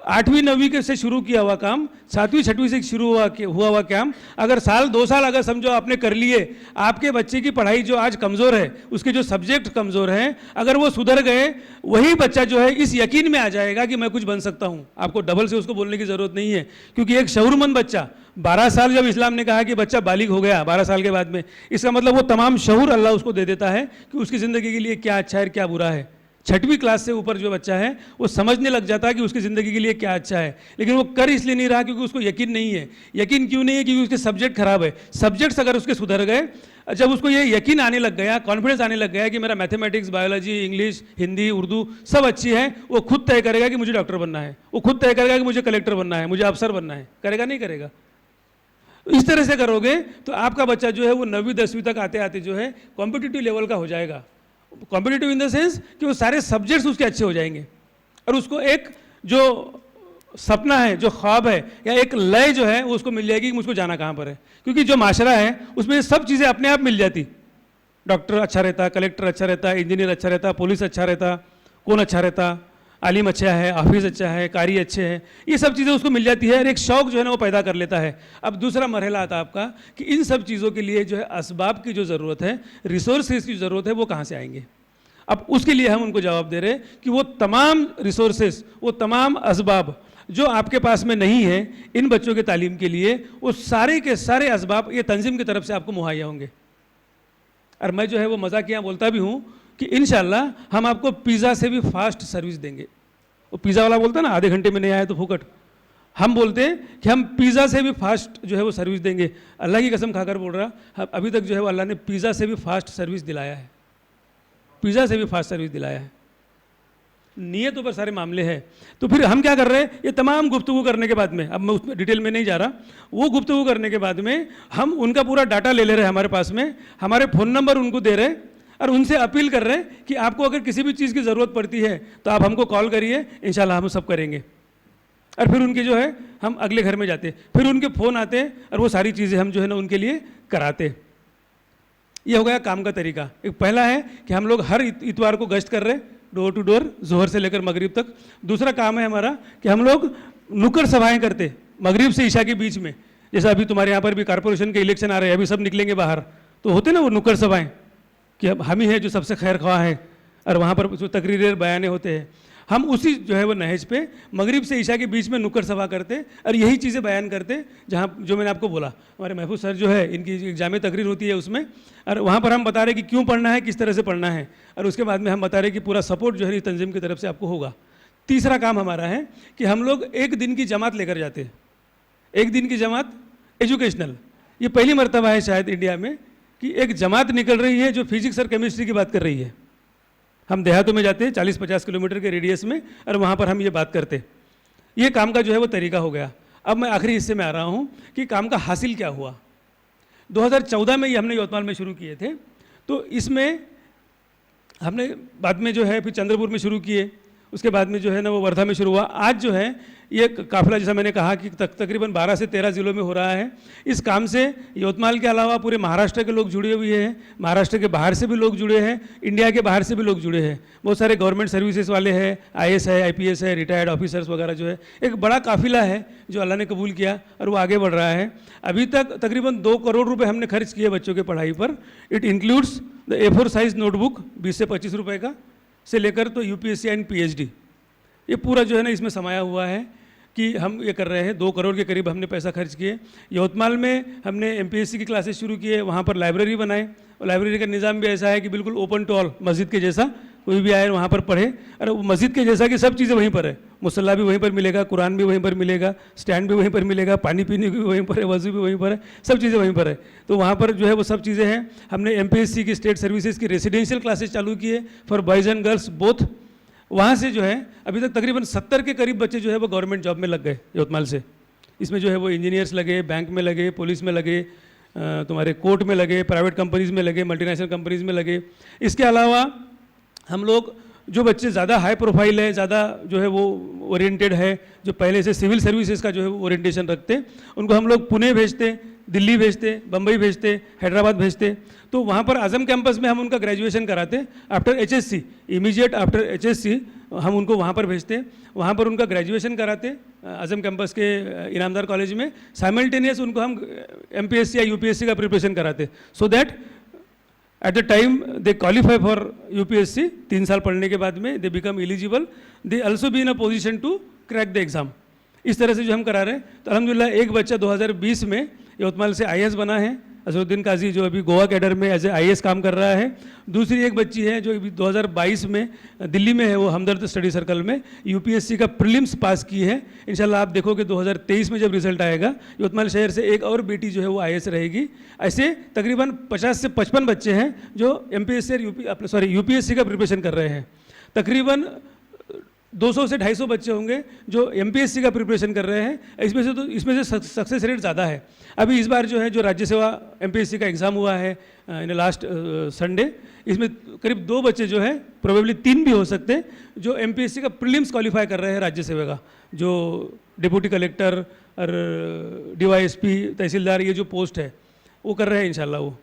8वीं 9वीं से शुरू किया हुआ काम 7वीं 6वीं से शुरू हुआ काम अगर साल 2 साल अगर समझो आपने कर लिए, आपके बच्चे की पढ़ाई जो आज कमज़ोर है, उसके जो सब्जेक्ट कमज़ोर हैं, अगर वो सुधर गए, वही बच्चा जो है इस यकीन में आ जाएगा कि मैं कुछ बन सकता हूँ। आपको डबल से उसको बोलने की ज़रूरत नहीं है, क्योंकि एक शऊरमंद बच्चा 12 साल, जब इस्लाम ने कहा कि बच्चा बालिग हो गया 12 साल के बाद में, इसका मतलब वो तमाम शऊर अल्लाह उसको दे देता है कि उसकी ज़िंदगी के लिए क्या अच्छा है क्या बुरा है। 6वीं क्लास से ऊपर जो बच्चा है वो समझने लग जाता है कि उसकी ज़िंदगी के लिए क्या अच्छा है, लेकिन वो कर इसलिए नहीं रहा क्योंकि उसको यकीन नहीं है। यकीन क्यों नहीं है? क्योंकि उसके सब्जेक्ट खराब है। सब्जेक्ट्स अगर उसके सुधर गए, जब उसको ये यकीन आने लग गया, कॉन्फिडेंस आने लग गया कि मेरा mathematics, biology, English, Hindi, Urdu सब अच्छी है, वो खुद तय करेगा कि मुझे डॉक्टर बनना है, वो खुद तय करेगा कि मुझे कलेक्टर बनना है, मुझे अफसर बनना है। करेगा नहीं करेगा? इस तरह से करोगे तो आपका बच्चा जो है वो 9वीं 10वीं तक आते आते जो है कॉम्पिटिटिव लेवल का हो जाएगा। कॉम्पिटिटिव इन द सेंस कि वो सारे सब्जेक्ट्स उसके अच्छे हो जाएंगे और उसको एक जो सपना है, जो ख्वाब है, या एक लय जो है वो उसको मिल जाएगी कि मुझको जाना कहाँ पर है। क्योंकि जो माशरा है उसमें सब चीज़ें अपने आप मिल जाती। डॉक्टर अच्छा रहता, कलेक्टर अच्छा रहता, इंजीनियर अच्छा रहता, पुलिस अच्छा रहता, कौन अच्छा रहता, आलिम अच्छा है, हाफिज़ अच्छा है, कारी अच्छे हैं, ये सब चीज़ें उसको मिल जाती है और एक शौक़ जो है ना वो पैदा कर लेता है। अब दूसरा मरहला आता है आपका कि इन सब चीज़ों के लिए जो है असबाब की जो ज़रूरत है, रिसोर्सेज की ज़रूरत है, वो कहाँ से आएंगे? अब उसके लिए हम उनको जवाब दे रहे हैं कि वो तमाम रिसोर्सेज, वो तमाम असबाब जो आपके पास में नहीं है इन बच्चों के तालीम के लिए, वो सारे के सारे असबाब ये तंजीम की तरफ से आपको मुहैया होंगे। और मैं जो है वो मजाकिया बोलता भी हूँ कि इंशाल्लाह हम आपको पिज़्ज़ा से भी फास्ट सर्विस देंगे। वो पिज़्ज़ा वाला बोलता है ना आधे घंटे में नहीं आया तो फुकट, हम बोलते हैं कि हम पिज़्ज़ा से भी फास्ट जो है वो सर्विस देंगे। अल्लाह की कसम खाकर बोल रहा, अभी तक जो है वो अल्लाह ने पिज़्ज़ा से भी फास्ट सर्विस दिलाया है, पिज़्ज़ा से भी फास्ट सर्विस दिलाया है। नीयतों पर सारे मामले हैं। तो फिर हम क्या कर रहे हैं, ये तमाम गुफ्तगू करने के बाद में, अब मैं उसमें डिटेल में नहीं जा रहा, वो गुफ्तगू करने के बाद में हम उनका पूरा डाटा ले ले रहे हैं हमारे पास में, हमारे फ़ोन नंबर उनको दे रहे हैं और उनसे अपील कर रहे हैं कि आपको अगर किसी भी चीज़ की ज़रूरत पड़ती है तो आप हमको कॉल करिए, इंशाल्लाह हम सब करेंगे। और फिर उनके जो है हम अगले घर में जाते, फिर उनके फ़ोन आते और वो सारी चीज़ें हम जो है ना उनके लिए कराते। ये हो गया काम का तरीका। एक पहला है कि हम लोग हर इतवार को गश्त कर रहे हैं, डोर टू डोर, जोहर से लेकर मगरिब तक। दूसरा काम है हमारा कि हम लोग नुक्कड़ सभाएं करते मगरिब से ईशा के बीच में। जैसा अभी तुम्हारे यहाँ पर भी कॉर्पोरेशन के इलेक्शन आ रहे हैं, अभी सब निकलेंगे बाहर, तो होते ना वो नुक्कड़ सभाएं कि अब हम ही है जो सबसे खैर ख्वाह है, और वहाँ पर जो तकरीरें बयाने होते हैं, हम उसी जो है वो नहज पे मगरिब से ईशा के बीच में नुक्कड़ सभा करते और यही चीज़ें बयान करते, जहाँ जो मैंने आपको बोला हमारे महफूज सर जो है इनकी एक जामे तकरीर होती है उसमें, और वहाँ पर हम बता रहे कि क्यों पढ़ना है, किस तरह से पढ़ना है, और उसके बाद में हम बता रहे कि पूरा सपोर्ट जो है इस तंजीम की तरफ से आपको होगा। तीसरा काम हमारा है कि हम लोग एक दिन की जमात लेकर जाते हैं, एक दिन की जमात एजुकेशनल। ये पहली मरतबा है शायद इंडिया में कि एक जमात निकल रही है जो फिजिक्स और केमिस्ट्री की बात कर रही है। हम देहातों में जाते हैं 40-50 किलोमीटर के रेडियस में, और वहाँ पर हम ये बात करते। ये काम का जो है वो तरीका हो गया। अब मैं आखिरी हिस्से में आ रहा हूँ कि काम का हासिल क्या हुआ। 2014 में ये हमने यवतमाल में शुरू किए थे, तो इसमें हमने बाद में जो है फिर चंद्रपुर में शुरू किए, उसके बाद में जो है ना वो वर्धा में शुरू हुआ। आज जो है ये काफिला जैसा मैंने कहा कि तकरीबन 12 से 13 ज़िलों में हो रहा है। इस काम से यवतमाल के अलावा पूरे महाराष्ट्र के लोग जुड़े हुए हैं, महाराष्ट्र के बाहर से भी लोग जुड़े हैं, इंडिया के बाहर से भी लोग जुड़े हैं। बहुत सारे गवर्नमेंट सर्विसेज वाले हैं, IAS है, IPS है, रिटायर्ड ऑफिसर्स वगैरह जो है, एक बड़ा काफिला है जो अल्लाह ने कबूल किया और वो आगे बढ़ रहा है। अभी तक तकरीबन 2 करोड़ रुपये हमने खर्च किए बच्चों के पढ़ाई पर। It includes the A4 size notebook 20 से 25 रुपये का से लेकर तो UPSC एंड PhD, ये पूरा जो है ना इसमें समाया हुआ है कि हम ये कर रहे हैं। 2 करोड़ के करीब हमने पैसा खर्च किए। यवतमाल में हमने MPSC की क्लासेस शुरू किए, वहाँ पर लाइब्रेरी बनाए, और लाइब्रेरी का निज़ाम भी ऐसा है कि बिल्कुल ओपन टू ऑल, मस्जिद के जैसा, कोई भी आए वहाँ पर पढ़े, और मस्जिद के जैसा कि सब चीज़ें वहीं पर है। मुसल्ला भी वहीं पर मिलेगा, कुरान भी वहीं पर मिलेगा, स्टैंड भी वहीं पर मिलेगा, पानी पीने की भी वहीं पर है, वज़ू भी वहीं पर है, सब चीज़ें वहीं पर है। तो वहाँ पर जो है वो सब चीज़ें हैं। हमने MPSC की स्टेट सर्विसेज की रेसिडेंशियल क्लासेस चालू किए for boys and girls both. वहाँ से जो है अभी तक तकरीबन 70 के करीब बच्चे जो है वो गवर्नमेंट जॉब में लग गए यवतमाल से। इसमें जो है वो इंजीनियर्स लगे, बैंक में लगे, पुलिस में लगे, तुम्हारे कोर्ट में लगे, प्राइवेट कंपनीज़ में लगे, मल्टीनेशनल कंपनीज़ में लगे। इसके अलावा हम लोग जो बच्चे ज़्यादा हाई प्रोफाइल है, ज़्यादा जो है वो ओरिएंटेड है, जो पहले से सिविल सर्विसेज का जो है वो ओरिएंटेशन रखते, उनको हम लोग पुणे भेजते, दिल्ली भेजते, बम्बई भेजते, हैदराबाद भेजते। तो वहाँ पर आज़म कैंपस में हम उनका ग्रेजुएशन कराते। After HSC, immediate after HSC हम उनको वहाँ पर भेजते, वहाँ पर उनका ग्रेजुएशन कराते आज़म कैंपस के इनामदार कॉलेज में। साइमल्टेनियस उनको हम MPSC या UPSC का प्रिपरेशन कराते, so that at the time they qualify for UPSC, 3 साल पढ़ने के बाद में they become eligible, they also be in a position to crack the exam. इस तरह से जो हम करा रहे हैं। तो अल्हम्दुलिल्लाह एक बच्चा 2020 में यवतमाल से IAS बना है, अजरुद्दीन काजी, जो अभी गोवा कैडर में एज ए IAS काम कर रहा है। दूसरी एक बच्ची है जो 2022 में दिल्ली में है, वो हमदर्द स्टडी सर्कल में UPSC का प्रीलिम्स पास की है। इंशाल्लाह आप देखोगे 2023 में जब रिजल्ट आएगा, यवतमाल शहर से एक और बेटी जो है वो IAS रहेगी। ऐसे तकरीबन 50 से 55 बच्चे हैं जो MPSC और UPSC का प्रिपरेशन कर रहे हैं। तकरीबन 200 से 250 बच्चे होंगे जो MPSC का प्रिपरेशन कर रहे हैं। इसमें से सक्सेस रेट ज़्यादा है। अभी इस बार जो है जो राज्य सेवा MPSC का एग्ज़ाम हुआ है इन लास्ट संडे, इसमें करीब 2 बच्चे जो है, प्रोबेबली 3 भी हो सकते हैं, जो MPSC का प्रीलिम्स क्वालिफाई कर रहे हैं राज्य सेवा का, जो डिप्टी कलेक्टर और DYSP तहसीलदार ये जो पोस्ट है वो कर रहे हैं इंशाल्लाह वो।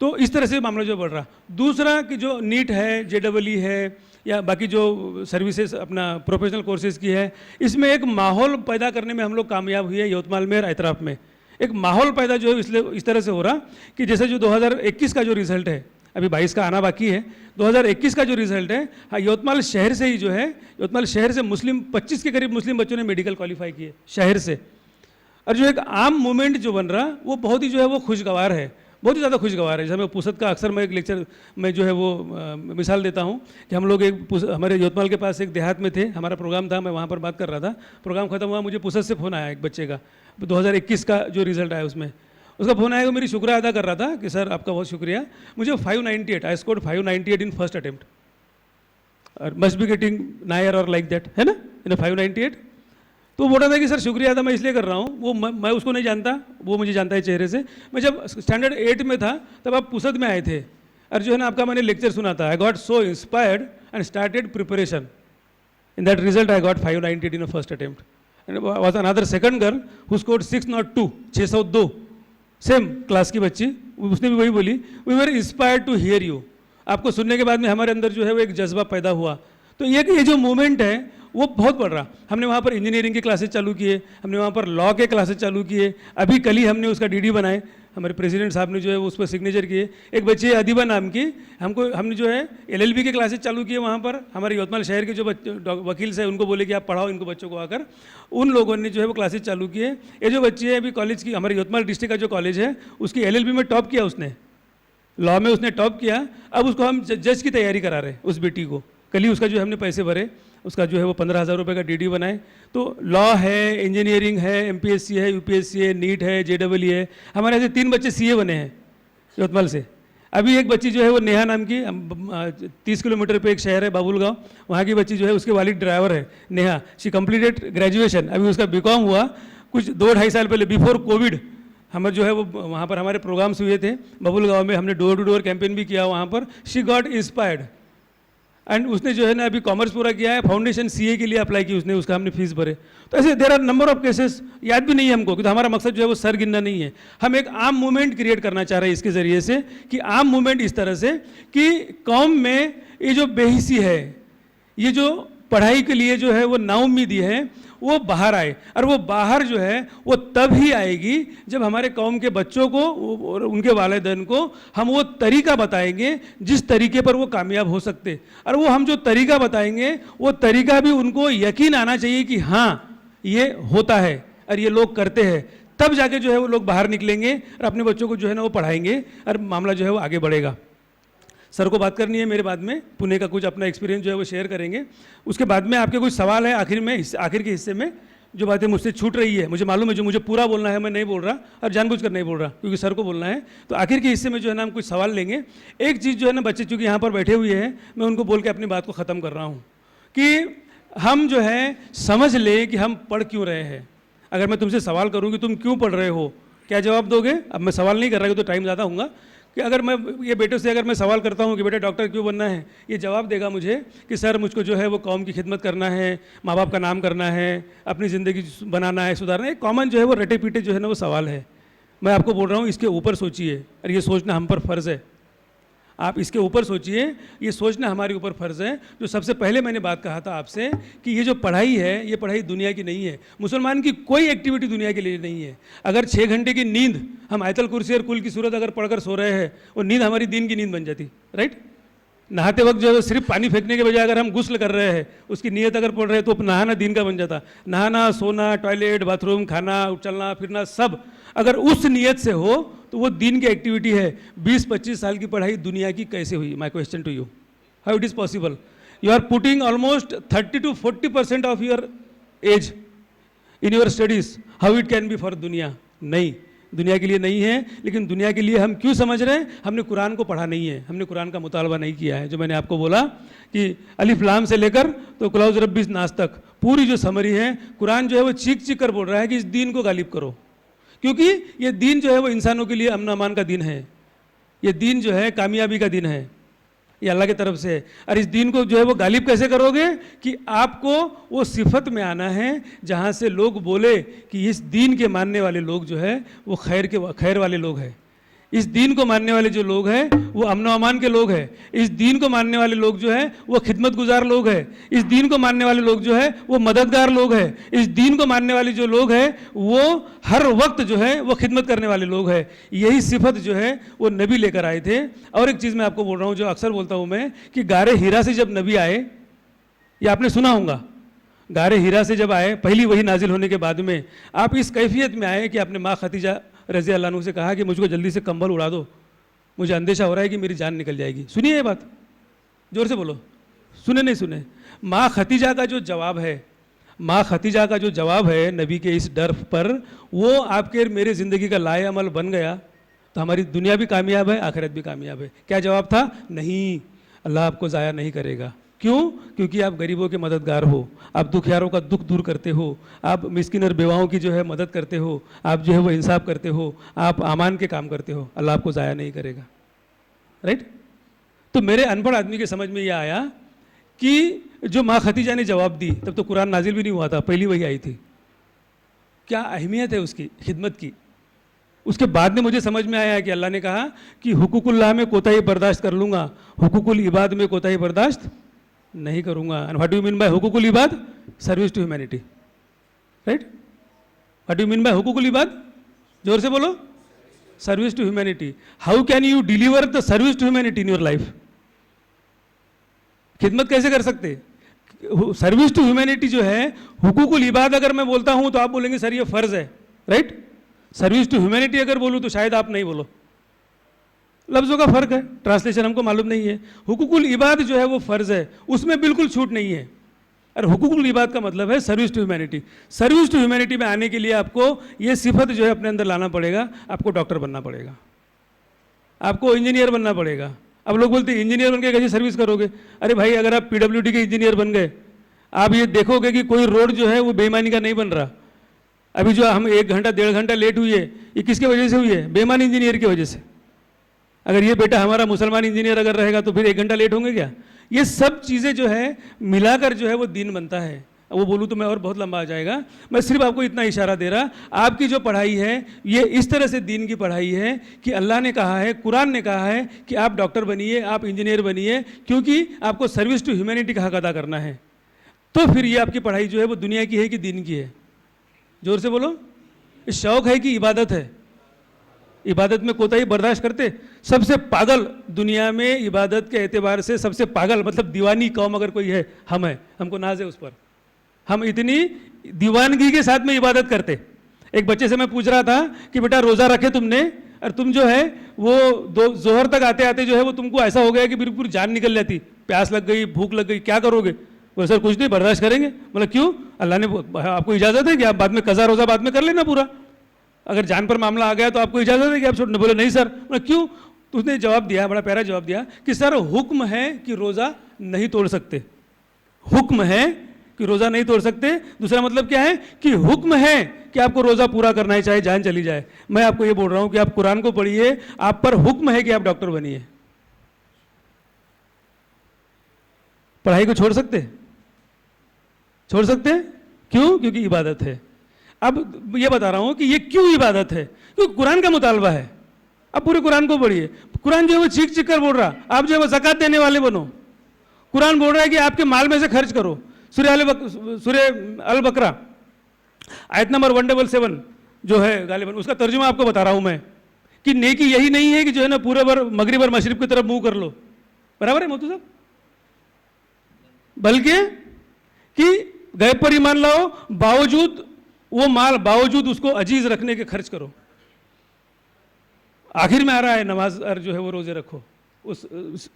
तो इस तरह से मामला जो बढ़ रहा। दूसरा कि जो नीट है, JEE है, या बाकी जो सर्विसेज अपना प्रोफेशनल कोर्सेज की है, इसमें एक माहौल पैदा करने में हम लोग कामयाब हुए हैं यवतमाल में और एतराफ़ में। एक माहौल पैदा जो है इसलिए इस तरह से हो रहा कि जैसे जो 2021 का जो रिज़ल्ट है, अभी 22 का आना बाकी है, 2021 का जो रिज़ल्ट है, हाँ, यवतमाल शहर से ही जो है, यवतमाल शहर से मुस्लिम 25 के करीब मुस्लिम बच्चों ने मेडिकल क्वालिफाई किए शहर से। और जो एक आम मूवमेंट जो बन रहा वो बहुत ही जो है वो खुशगवार है, बहुत ही ज़्यादा खुशगवार है। जैसे मैं पुसद का अक्सर मैं एक लेक्चर में जो है वो मिसाल देता हूँ कि हम लोग हमारे यवतमाल के पास एक देहात में थे, हमारा प्रोग्राम था, मैं वहाँ पर बात कर रहा था, प्रोग्राम खत्म हुआ, मुझे पुसद से फ़ोन आया एक बच्चे का, 2021 का जो रिज़ल्ट आया उसमें उसका फ़ोन आया, वो मेरी शुक्रिया अदा कर रहा था कि सर आपका बहुत शुक्रिया, मुझे 598, I scored 598 in first attempt, और मस्ट बी गेटिंग नायर और लाइक दैट, है ना, इन 598। तो वो बोल रहा था कि सर शुक्रिया अदा मैं इसलिए कर रहा हूँ, वो मैं उसको नहीं जानता, वो मुझे जानता है चेहरे से। मैं जब स्टैंडर्ड 8 में था तब आप पुसद में आए थे, और जो है ना आपका मैंने लेक्चर सुना था, I got so inspired and started preparation, in that result I got 598 in a first attempt, and was another second girl who scored 602, 602, same class की बच्ची, उसने भी वही बोली, we were inspired to hear you. आपको सुनने के बाद में हमारे अंदर जो है वो एक जज्बा पैदा हुआ। तो ये जो मूवमेंट है वो बहुत बढ़ रहा। हमने वहाँ पर इंजीनियरिंग के क्लासेस चालू किए, हमने वहाँ पर लॉ के क्लासेस चालू किए, अभी कल ही हमने उसका डीडी बनाए, हमारे प्रेसिडेंट साहब ने जो है उस पर सिग्नेचर किए। एक बच्ची है अदीबा नाम की, हमने जो है एलएलबी के क्लासेस चालू किए वहाँ पर। हमारे यवतमाल शहर के जो वकील से उनको बोले कि आप पढ़ाओ इनको बच्चों को आकर, उन लोगों ने जो है वो क्लासेस चालू किए। ये जो बच्ची है अभी कॉलेज की, हमारे यवतमाल डिस्ट्रिक्ट का जो कॉलेज है उसकी एलएलबी में टॉप किया उसने, लॉ में उसने टॉप किया। अब उसको हम जज की तैयारी करा रहे हैं उस बेटी को। कल ही उसका जो हमने पैसे भरे, उसका जो है वो 15,000 रुपये का डीडी बनाए। तो लॉ है, इंजीनियरिंग है, एमपीएससी है, यूपीएससी है, नीट है, जेडबलई है। हमारे ऐसे 3 बच्चे सीए बने हैं यवतमाल से। अभी एक बच्ची जो है वो नेहा नाम की, 30 किलोमीटर पे एक शहर है बाबुल गाँव, वहाँ की बच्ची जो है उसके वालिद ड्राइवर है नेहा। शी कंप्लीटेड ग्रेजुएशन, अभी उसका बीकॉम हुआ। कुछ 2-2.5 साल पहले बिफोर कोविड हम जो है वो वहाँ पर हमारे प्रोग्राम्स हुए थे बबुल गाँव में, हमने डोर टू डोर कैंपेन भी किया वहाँ पर। शी गॉट इंस्पायर्ड एंड उसने जो है ना अभी कॉमर्स पूरा किया है, फाउंडेशन सीए के लिए अप्लाई की उसने, उसका हमने फीस भरे। तो ऐसे there are number of cases, याद भी नहीं है हमको, क्योंकि हमारा मकसद जो है वो सर गिनना नहीं है। हम एक आम मूवमेंट क्रिएट करना चाह रहे हैं इसके ज़रिए से, कि आम मूवमेंट इस तरह से कि कौम में ये जो बेहिसी है, ये जो पढ़ाई के लिए जो है वो नाउम्मीदी है, वो बाहर आए। और वो बाहर जो है वो तब ही आएगी जब हमारे कौम के बच्चों को और उनके वालिदैन को हम वो तरीका बताएंगे जिस तरीके पर वो कामयाब हो सकते। और वो हम जो तरीका बताएंगे वो तरीका भी उनको यकीन आना चाहिए कि हाँ ये होता है और ये लोग करते हैं, तब जाके जो है वो लोग बाहर निकलेंगे और अपने बच्चों को जो है ना वो पढ़ाएंगे और मामला जो है वो आगे बढ़ेगा। सर को बात करनी है मेरे बाद में, पुणे का कुछ अपना एक्सपीरियंस जो है वो शेयर करेंगे। उसके बाद में आपके कुछ सवाल है आखिर के हिस्से में, जो बातें मुझसे छूट रही है, मुझे मालूम है जो मुझे पूरा बोलना है मैं नहीं बोल रहा, और जानबूझकर नहीं बोल रहा क्योंकि सर को बोलना है। तो आखिर के हिस्से में जो है ना हम कुछ सवाल लेंगे। एक चीज़ जो है ना, बच्चे चूँकि यहाँ पर बैठे हुए हैं, मैं उनको बोल के अपनी बात को ख़त्म कर रहा हूँ कि हम जो है समझ लें कि हम पढ़ क्यों रहे हैं। अगर मैं तुमसे सवाल करूँ कि तुम क्यों पढ़ रहे हो, क्या जवाब दोगे? अब मैं सवाल नहीं कर रहा, तो टाइम ज़्यादा होगा कि अगर मैं ये बेटे से अगर मैं सवाल करता हूँ कि बेटा डॉक्टर क्यों बनना है, ये जवाब देगा मुझे कि सर मुझको जो है वो कौम की खिदमत करना है, माँ बाप का नाम करना है, अपनी ज़िंदगी बनाना है, सुधारना है। एक कॉमन जो है वो रटे पीटे जो है ना वो सवाल है। मैं आपको बोल रहा हूँ इसके ऊपर सोचिए, और ये सोचना हम पर फ़र्ज़ है। आप इसके ऊपर सोचिए, ये सोचना हमारे ऊपर फ़र्ज़ है। जो सबसे पहले मैंने बात कहा था आपसे कि ये जो पढ़ाई है, ये पढ़ाई दुनिया की नहीं है। मुसलमान की कोई एक्टिविटी दुनिया के लिए नहीं है। अगर 6 घंटे की नींद हम आयतल कुर्सी और कुल की सूरत अगर पढ़कर सो रहे हैं, वो नींद हमारी दिन की नींद बन जाती, राइट। नहाते वक्त जो है सिर्फ पानी फेंकने के बजाय अगर हम गुस्ल कर रहे हैं, उसकी नीयत अगर पढ़ रहे हैं, तो नहाना दिन का बन जाता। नहाना, सोना, टॉयलेट, बाथरूम, खाना, चलना फिरना सब अगर उस नीयत से हो तो वो दिन की एक्टिविटी है। 20-25 साल की पढ़ाई दुनिया की कैसे हुई? My question to you, how it is possible? You are putting almost 30 to 40% of your age in your studies. How it can be for दुनिया? नहीं, दुनिया के लिए नहीं है। लेकिन दुनिया के लिए हम क्यों समझ रहे हैं? हमने कुरान को पढ़ा नहीं है, हमने कुरान का मुतालबा नहीं किया है। जो मैंने आपको बोला कि अलिफ लाम से लेकर तो कुलौज़ रब्बिस नास तक पूरी जो समरी है, कुरान जो है वो चीख चीख कर बोल रहा है कि इस दीन को गालिब करो, क्योंकि ये दीन जो है वो इंसानों के लिए अमन अमान का दिन है। ये दीन जो है कामयाबी का दिन है, ये अल्लाह की तरफ से है। और इस दीन को जो है वो गालिब कैसे करोगे? कि आपको वो सिफत में आना है जहाँ से लोग बोले कि इस दीन के मानने वाले लोग जो है वो खैर वाले लोग हैं। इस दीन को मानने वाले जो लोग हैं वो अमन अमान के लोग हैं। इस दीन को मानने वाले लोग जो है वो खिदमत गुजार लोग हैं। इस दीन को मानने वाले लोग जो है वो मददगार लोग हैं। इस दीन को मानने वाले जो लोग हैं वो हर वक्त जो है वो खिदमत करने वाले लोग हैं। यही सिफत जो है वो नबी लेकर आए थे। और एक चीज़ मैं आपको बोल रहा हूँ जो अक्सर बोलता हूँ मैं, कि गारे हीरा से जब नबी आए, ये आपने सुना होगा, गारे हीरा से जब आए, पहली वही नाजिल होने के बाद में आप इस कैफियत में आए कि आपने माँ खतीजा रज़ी अल्लाह अन्हु से कहा कि मुझको जल्दी से कंबल उड़ा दो, मुझे अंदेशा हो रहा है कि मेरी जान निकल जाएगी। सुनिए ये बात, जोर से बोलो, सुने नहीं सुने? माँ खतीजा का जो जवाब है, माँ खतीजा का जो जवाब है नबी के इस डर पर, वो आपके मेरे ज़िंदगी का लाए अमल बन गया तो हमारी दुनिया भी कामयाब है, आखिरत भी कामयाब है। क्या जवाब था? नहीं, अल्लाह आपको ज़ाया नहीं करेगा। क्यों? क्योंकि आप गरीबों के मददगार हो, आप दुखियारों का दुख दूर करते हो, आप मिस्किन और बेवाओं की जो है मदद करते हो, आप जो है वो इंसाफ करते हो, आप आमान के काम करते हो। अल्लाह आपको ज़ाया नहीं करेगा, राइट। तो मेरे अनपढ़ आदमी के समझ में यह आया कि जो माँ खतीजा ने जवाब दी, तब तो कुरान नाजिल भी नहीं हुआ था, पहली वही आई थी। क्या अहमियत है उसकी खिदमत की, उसके बाद में मुझे समझ में आया कि अल्लाह ने कहा कि हुकूकुल्लाह में कोताही बर्दाश्त कर लूँगा, हुकूकुल इबाद में कोताही बर्दाश्त नहीं करूँगा। And what do you mean by हुकूकुल इबाद? Service to humanity, right? What do you mean by हुकूकुल इबाद? जोर से बोलो। Service to humanity. How can you deliver the service to humanity in your life? खिदमत कैसे कर सकते? सर्विस टू ह्यूमैनिटी जो है, हुकूकुल इबाद अगर मैं बोलता हूं तो आप बोलेंगे सर ये फर्ज है, राइट? सर्विस टू ह्यूमैनिटी अगर बोलूं तो शायद आप नहीं बोलो, लफ्जों का फर्क है, ट्रांसलेशन हमको मालूम नहीं है। हुकूकुल इबाद जो है वो फर्ज है, उसमें बिल्कुल छूट नहीं है। और हुकूकुल इबाद का मतलब है service to humanity. Service to humanity में आने के लिए आपको ये सिफत जो है अपने अंदर लाना पड़ेगा। आपको डॉक्टर बनना पड़ेगा, आपको इंजीनियर बनना पड़ेगा। अब लोग बोलते हैं इंजीनियर बन के कैसे सर्विस करोगे? अरे भाई, अगर आप पीडब्ल्यूडी के इंजीनियर बन गए, आप ये देखोगे कि कोई रोड जो है वो बेईमानी का नहीं बन रहा। अभी जो हम 1 घंटा 1.5 घंटा लेट हुई है, ये किसके वजह से हुई है? बेईमान इंजीनियर की वजह से। अगर ये बेटा हमारा मुसलमान इंजीनियर अगर रहेगा तो फिर 1 घंटा लेट होंगे क्या? ये सब चीज़ें जो है मिलाकर जो है वो दीन बनता है। वो बोलूँ तो मैं और बहुत लंबा आ जाएगा, मैं सिर्फ आपको इतना इशारा दे रहा। आपकी जो पढ़ाई है ये इस तरह से दीन की पढ़ाई है कि अल्लाह ने कहा है, कुरान ने कहा है कि आप डॉक्टर बनिए, आप इंजीनियर बनिए, क्योंकि आपको सर्विस टू ह्यूमैनिटी का हक अदा करना है। तो फिर ये आपकी पढ़ाई जो है वो दुनिया की है कि दीन की है? जोर से बोलो। शौक है कि इबादत है? इबादत में कोताही बर्दाश्त करते? सबसे पागल दुनिया में इबादत के एतबार से सबसे पागल मतलब दीवानी कौम अगर कोई है, हम है। हमको नाज है उस पर। हम इतनी दीवानगी के साथ में इबादत करते। एक बच्चे से मैं पूछ रहा था कि बेटा रोज़ा रखे तुमने, और तुम जो है वो जोहर तक आते आते जो है वो तुमको ऐसा हो गया कि बिल्कुल जान निकल जाती, प्यास लग गई, भूख लग गई, क्या करोगे? बोले सर कुछ नहीं, बर्दाश्त करेंगे। बोला क्यों? अल्लाह ने आपको इजाज़त है कि आप बाद में कज़ा रोज़ा बाद में कर लेना पूरा, अगर जान पर मामला आ गया तो आपको इजाज़त है कि आप छोड़ने। बोले नहीं सर। बोला क्यों? तो उसने जवाब दिया, बड़ा प्यारा जवाब दिया कि सर हुक्म है कि रोज़ा नहीं तोड़ सकते। हुक्म है कि रोज़ा नहीं तोड़ सकते। दूसरा मतलब क्या है कि हुक्म है कि आपको रोज़ा पूरा करना है चाहे जान चली जाए। मैं आपको ये बोल रहा हूँ कि आप कुरान को पढ़िए, आप पर हुक्म है कि आप डॉक्टर बनिए। पढ़ाई को छोड़ सकते? छोड़ सकते? क्यों? क्योंकि इबादत है। अब ये बता रहा हूं कि ये क्यों इबादत है, क्योंकि कुरान का मुतालबा है। अब पूरे कुरान को पढ़िए। कुरान जो है वो चीख चीख कर बोल रहा, आप जो है वो ज़कात देने वाले बनो। कुरान बोल रहा है कि आपके माल में से खर्च करो। सूरह अल बकरा आयत नंबर 177 जो है गालिबन, उसका तर्जुमा आपको बता रहा हूं मैं कि नेकी यही नहीं है कि जो है ना पूरे भर मगरिब और मशरिब की तरफ मुंह कर लो, बराबर है मोतू साहब? बल्कि कि गैब पर ईमान लाओ, बावजूद वो माल बावजूद उसको अजीज रखने के खर्च करो। आखिर में आ रहा है नमाज और जो है वो रोजे रखो उस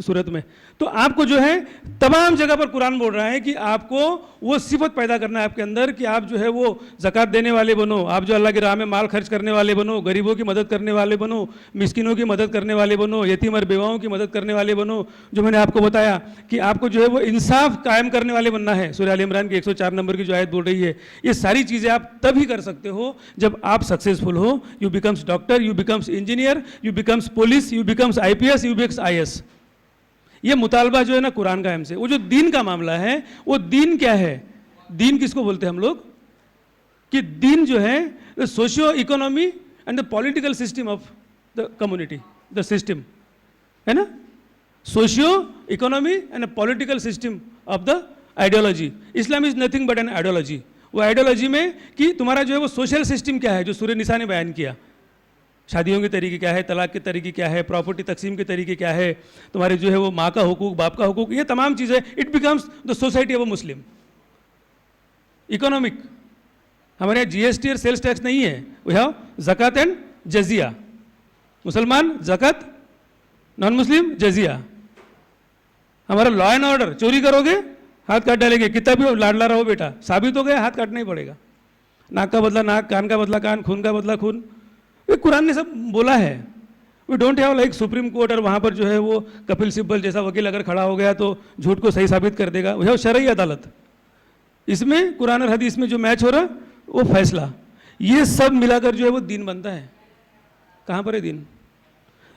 सूरत में। तो आपको जो है तमाम जगह पर कुरान बोल रहा है कि आपको वो सिफत पैदा करना है आपके अंदर कि आप जो है वो ज़कात देने वाले बनो, आप जो अल्लाह की राह में माल खर्च करने वाले बनो, गरीबों की मदद करने वाले बनो, मिस्किनों की मदद करने वाले बनो, यतीम और बेवाओं की मदद करने वाले बनो। जो मैंने आपको बताया कि आपको जो है वो इंसाफ कायम करने वाले बनना है। सूरह आल इमरान की 104 नंबर की जो आयत बोल रही है, ये सारी चीज़ें आप तभी कर सकते हो जब आप सक्सेसफुल हो। U becomes doctor, U becomes engineer, U becomes police, U becomes IPS, U becomes IS। ये मुतालबा जो है ना कुरान का हमसे। वो जो दीन का मामला है, वो दीन क्या है? दीन किसको बोलते हैं हम लोग? कि दीन जो है the socio economy and the political system of the community, the system है ना। Socio economy and political system of the ideology. Islam is nothing but an ideology. वो आइडियोलॉजी में कि तुम्हारा जो है वो सोशल सिस्टम क्या है, जो सूरह निसा ने बयान किया। शादियों के तरीके क्या है, तलाक के तरीके क्या है, प्रॉपर्टी तकसीम के तरीके क्या है, तुम्हारे जो है वो माँ का हुकूक, बाप का हुकूक, ये तमाम चीज़ें, it becomes the society of a Muslim. Economic, हमारे यहाँ GST और सेल्स टैक्स नहीं है। वी हैव ज़कात एंड जजिया। मुसलमान ज़कात, नॉन मुस्लिम जजिया। हमारा लॉ एंड ऑर्डर, चोरी करोगे हाथ काट डालेंगे, कितना भी लाडला रहो बेटा, साबित हो गया हाथ काटना ही पड़ेगा। नाक का बदला नाक, कान का बदला कान, खून का बदला खून। ये कुरान ने सब बोला है। We don't have like supreme court और वहाँ पर जो है वो कपिल सिब्बल जैसा वकील अगर खड़ा हो गया तो झूठ को सही साबित कर देगा। वी हैव शरई अदालत। इसमें कुरान और हदीस में जो मैच हो रहा वो फैसला, ये सब मिलाकर जो है वो दीन बनता है। कहाँ पर है दीन?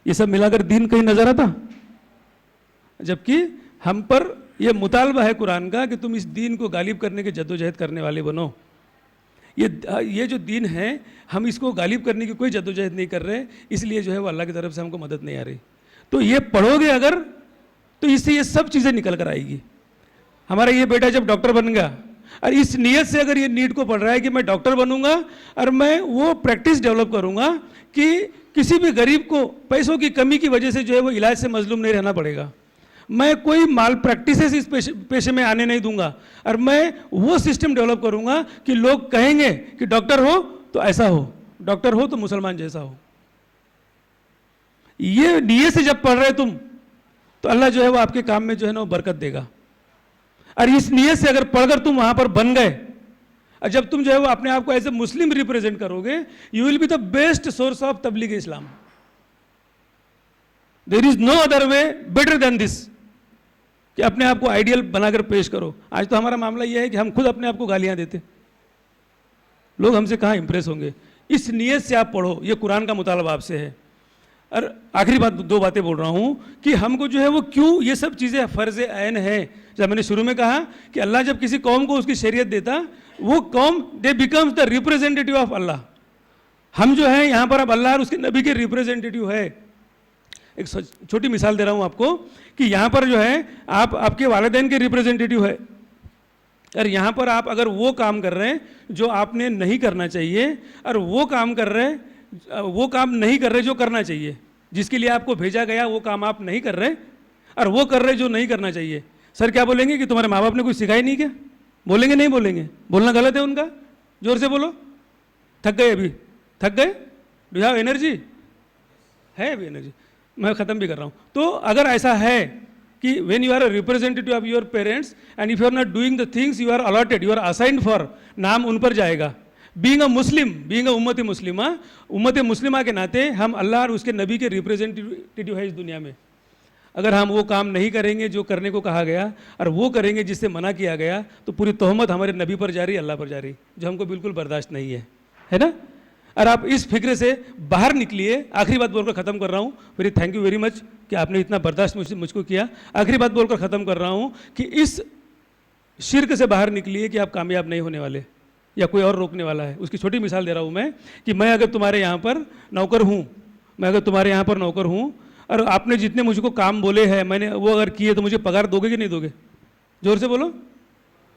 ये सब मिलाकर दीन कहीं नजर आता? जबकि हम पर यह मुतालबा है कुरान का कि तुम इस दीन को गालिब करने के जद्दोजहद करने वाले बनो। ये जो दीन है, हम इसको गालिब करने की कोई जद्दोजहद नहीं कर रहे, इसलिए जो है वो अल्लाह की तरफ से हमको मदद नहीं आ रही। तो ये पढ़ोगे अगर, तो इससे ये सब चीज़ें निकल कर आएगी। हमारा ये बेटा जब डॉक्टर बन गया, और इस नीयत से अगर ये नीट को पढ़ रहा है कि मैं डॉक्टर बनूंगा और मैं वो प्रैक्टिस डेवलप करूंगा कि किसी भी गरीब को पैसों की कमी की वजह से जो है वो इलाज से मजलूम नहीं रहना पड़ेगा, मैं कोई माल प्रैक्टिसेस इस पेशे में आने नहीं दूंगा, और मैं वो सिस्टम डेवलप करूंगा कि लोग कहेंगे कि डॉक्टर हो तो ऐसा हो, डॉक्टर हो तो मुसलमान जैसा हो। ये नीयत से जब पढ़ रहे तुम, तो अल्लाह जो है वो आपके काम में जो है ना वो बरकत देगा। और इस नीयत से अगर पढ़कर तुम वहां पर बन गए, और जब तुम जो है वो अपने आप को एज ए मुस्लिम रिप्रेजेंट करोगे, you will be the best source of तबलीग इस्लाम। There is no other way better than this, कि अपने आप को आइडियल बनाकर पेश करो। आज तो हमारा मामला यह है कि हम खुद अपने आप को गालियां देते, लोग हमसे कहाँ इंप्रेस होंगे। इस नीयत से आप पढ़ो, ये कुरान का मुतालबा आपसे है। और आखिरी बात, दो बातें बोल रहा हूँ कि हमको जो है वो क्यों ये सब चीज़ें फ़र्ज़ ऐन है। जब मैंने शुरू में कहा कि अल्लाह जब किसी कौम को उसकी शरीयत देता, वो कौम they becomes the representative of Allah. हम जो है यहाँ पर अब अल्लाह और उसके नबी के रिप्रेजेंटेटिव है। एक छोटी मिसाल दे रहा हूँ आपको कि यहाँ पर जो है आप आपके वालिदैन के रिप्रेजेंटेटिव है, और यहाँ पर आप अगर वो काम कर रहे हैं जो आपने नहीं करना चाहिए, और वो काम कर रहे हैं, वो काम नहीं कर रहे जो करना चाहिए, जिसके लिए आपको भेजा गया वो काम आप नहीं कर रहे, और वो कर रहे जो नहीं करना चाहिए। सर क्या बोलेंगे कि तुम्हारे माँ बाप ने कुछ सिखाई नहीं क्या? बोलेंगे नहीं बोलेंगे? बोलना गलत है उनका? जोर से बोलो। थक गए? अभी थक गए? Do have energy? है अभी एनर्जी? मैं ख़त्म भी कर रहा हूँ। तो अगर ऐसा है कि when you are a representative of your parents and if you are not doing the things you are allotted, you are assigned for, नाम उन पर जाएगा। Being a Muslim, being a उम्मत मुस्लिमा के नाते हम अल्लाह और उसके नबी के रिप्रेजेंटेटिव है इस दुनिया में। अगर हम वो काम नहीं करेंगे जो करने को कहा गया, और वो करेंगे जिससे मना किया गया, तो पूरी तोहमत हमारे नबी पर जा रही, अल्लाह पर जा रही, जो हमको बिल्कुल बर्दाश्त नहीं है ना। और आप इस फिक्र से बाहर निकलिए। आखिरी बात बोलकर ख़त्म कर रहा हूँ, very thank you very much कि आपने इतना बर्दाश्त मुझको किया। आखिरी बात बोलकर ख़त्म कर रहा हूँ कि इस शिर्क से बाहर निकलिए कि आप कामयाब नहीं होने वाले, या कोई और रोकने वाला है। उसकी छोटी मिसाल दे रहा हूँ मैं कि मैं अगर तुम्हारे यहाँ पर नौकर हूँ, मैं अगर तुम्हारे यहाँ पर नौकर हूँ, और आपने जितने मुझको काम बोले हैं मैंने वो अगर किए, तो मुझे पगार दोगे कि नहीं दोगे? जोर से बोलो।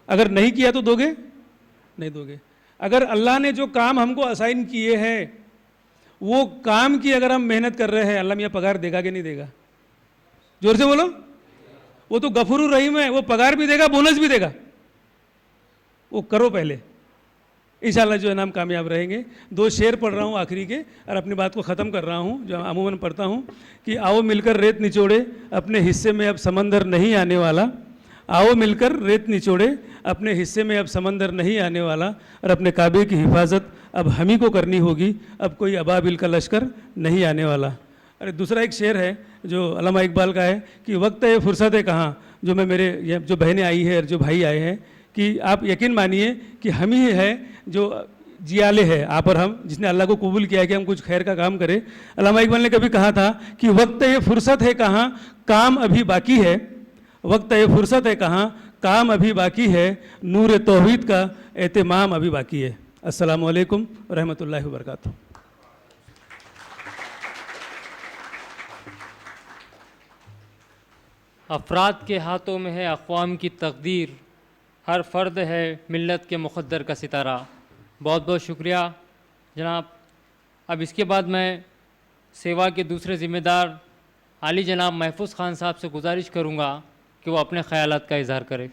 अगर नहीं किया तो दोगे? नहीं दोगे। अगर अल्लाह ने जो काम हमको असाइन किए हैं, वो काम की अगर हम मेहनत कर रहे हैं, अल्लाह मियाँ पगार देगा कि नहीं देगा? जोर से बोलो। वो तो गफूरुर रहीम है, वो पगार भी देगा, बोनस भी देगा। वो करो पहले, इंशाल्लाह जो है ना हम कामयाब रहेंगे। दो शेर पढ़ रहा हूँ आखिरी के, और अपनी बात को ख़त्म कर रहा हूँ, जो अमूमन पढ़ता हूँ कि आओ मिलकर रेत निचोड़े, अपने हिस्से में अब समंदर नहीं आने वाला। आओ मिलकर रेत निचोड़े, अपने हिस्से में अब समंदर नहीं आने वाला, और अपने काबे की हिफाजत अब हम ही को करनी होगी, अब कोई अबाबिल का लश्कर नहीं आने वाला। अरे दूसरा एक शेर है जो अल्लामा इकबाल का है कि वक्त है फुर्सत है कहाँ, जो मैं मेरे जो बहनें आई है और जो भाई आए हैं, कि आप यकीन मानिए कि हम ही है जो जियाले है आप और हम, जिसने अल्लाह को कबूल किया कि हम कुछ खैर का काम करें। अल्लामा इकबाल ने कभी कहा था कि वक्त ये फुर्सत है कहाँ, काम अभी बाकी है। वक्त ये फुर्सत है कहाँ, काम अभी बाकी है, नूर तौहीद का एहतमाम अभी बाकी है। अस्सलामु अलैकुम व रहमतुल्लाहि व बरकातुहू। अफराद के हाथों में है अक़वाम की तकदीर, हर फ़र्द है मिल्लत के मुक़द्दर का सितारा। बहुत बहुत शुक्रिया जनाब। अब इसके बाद मैं सेवा के दूसरे ज़िम्मेदार आली जनाब महफूज़ ख़ान साहब से गुजारिश करूँगा कि वो अपने ख़यालात का इज़हार करें।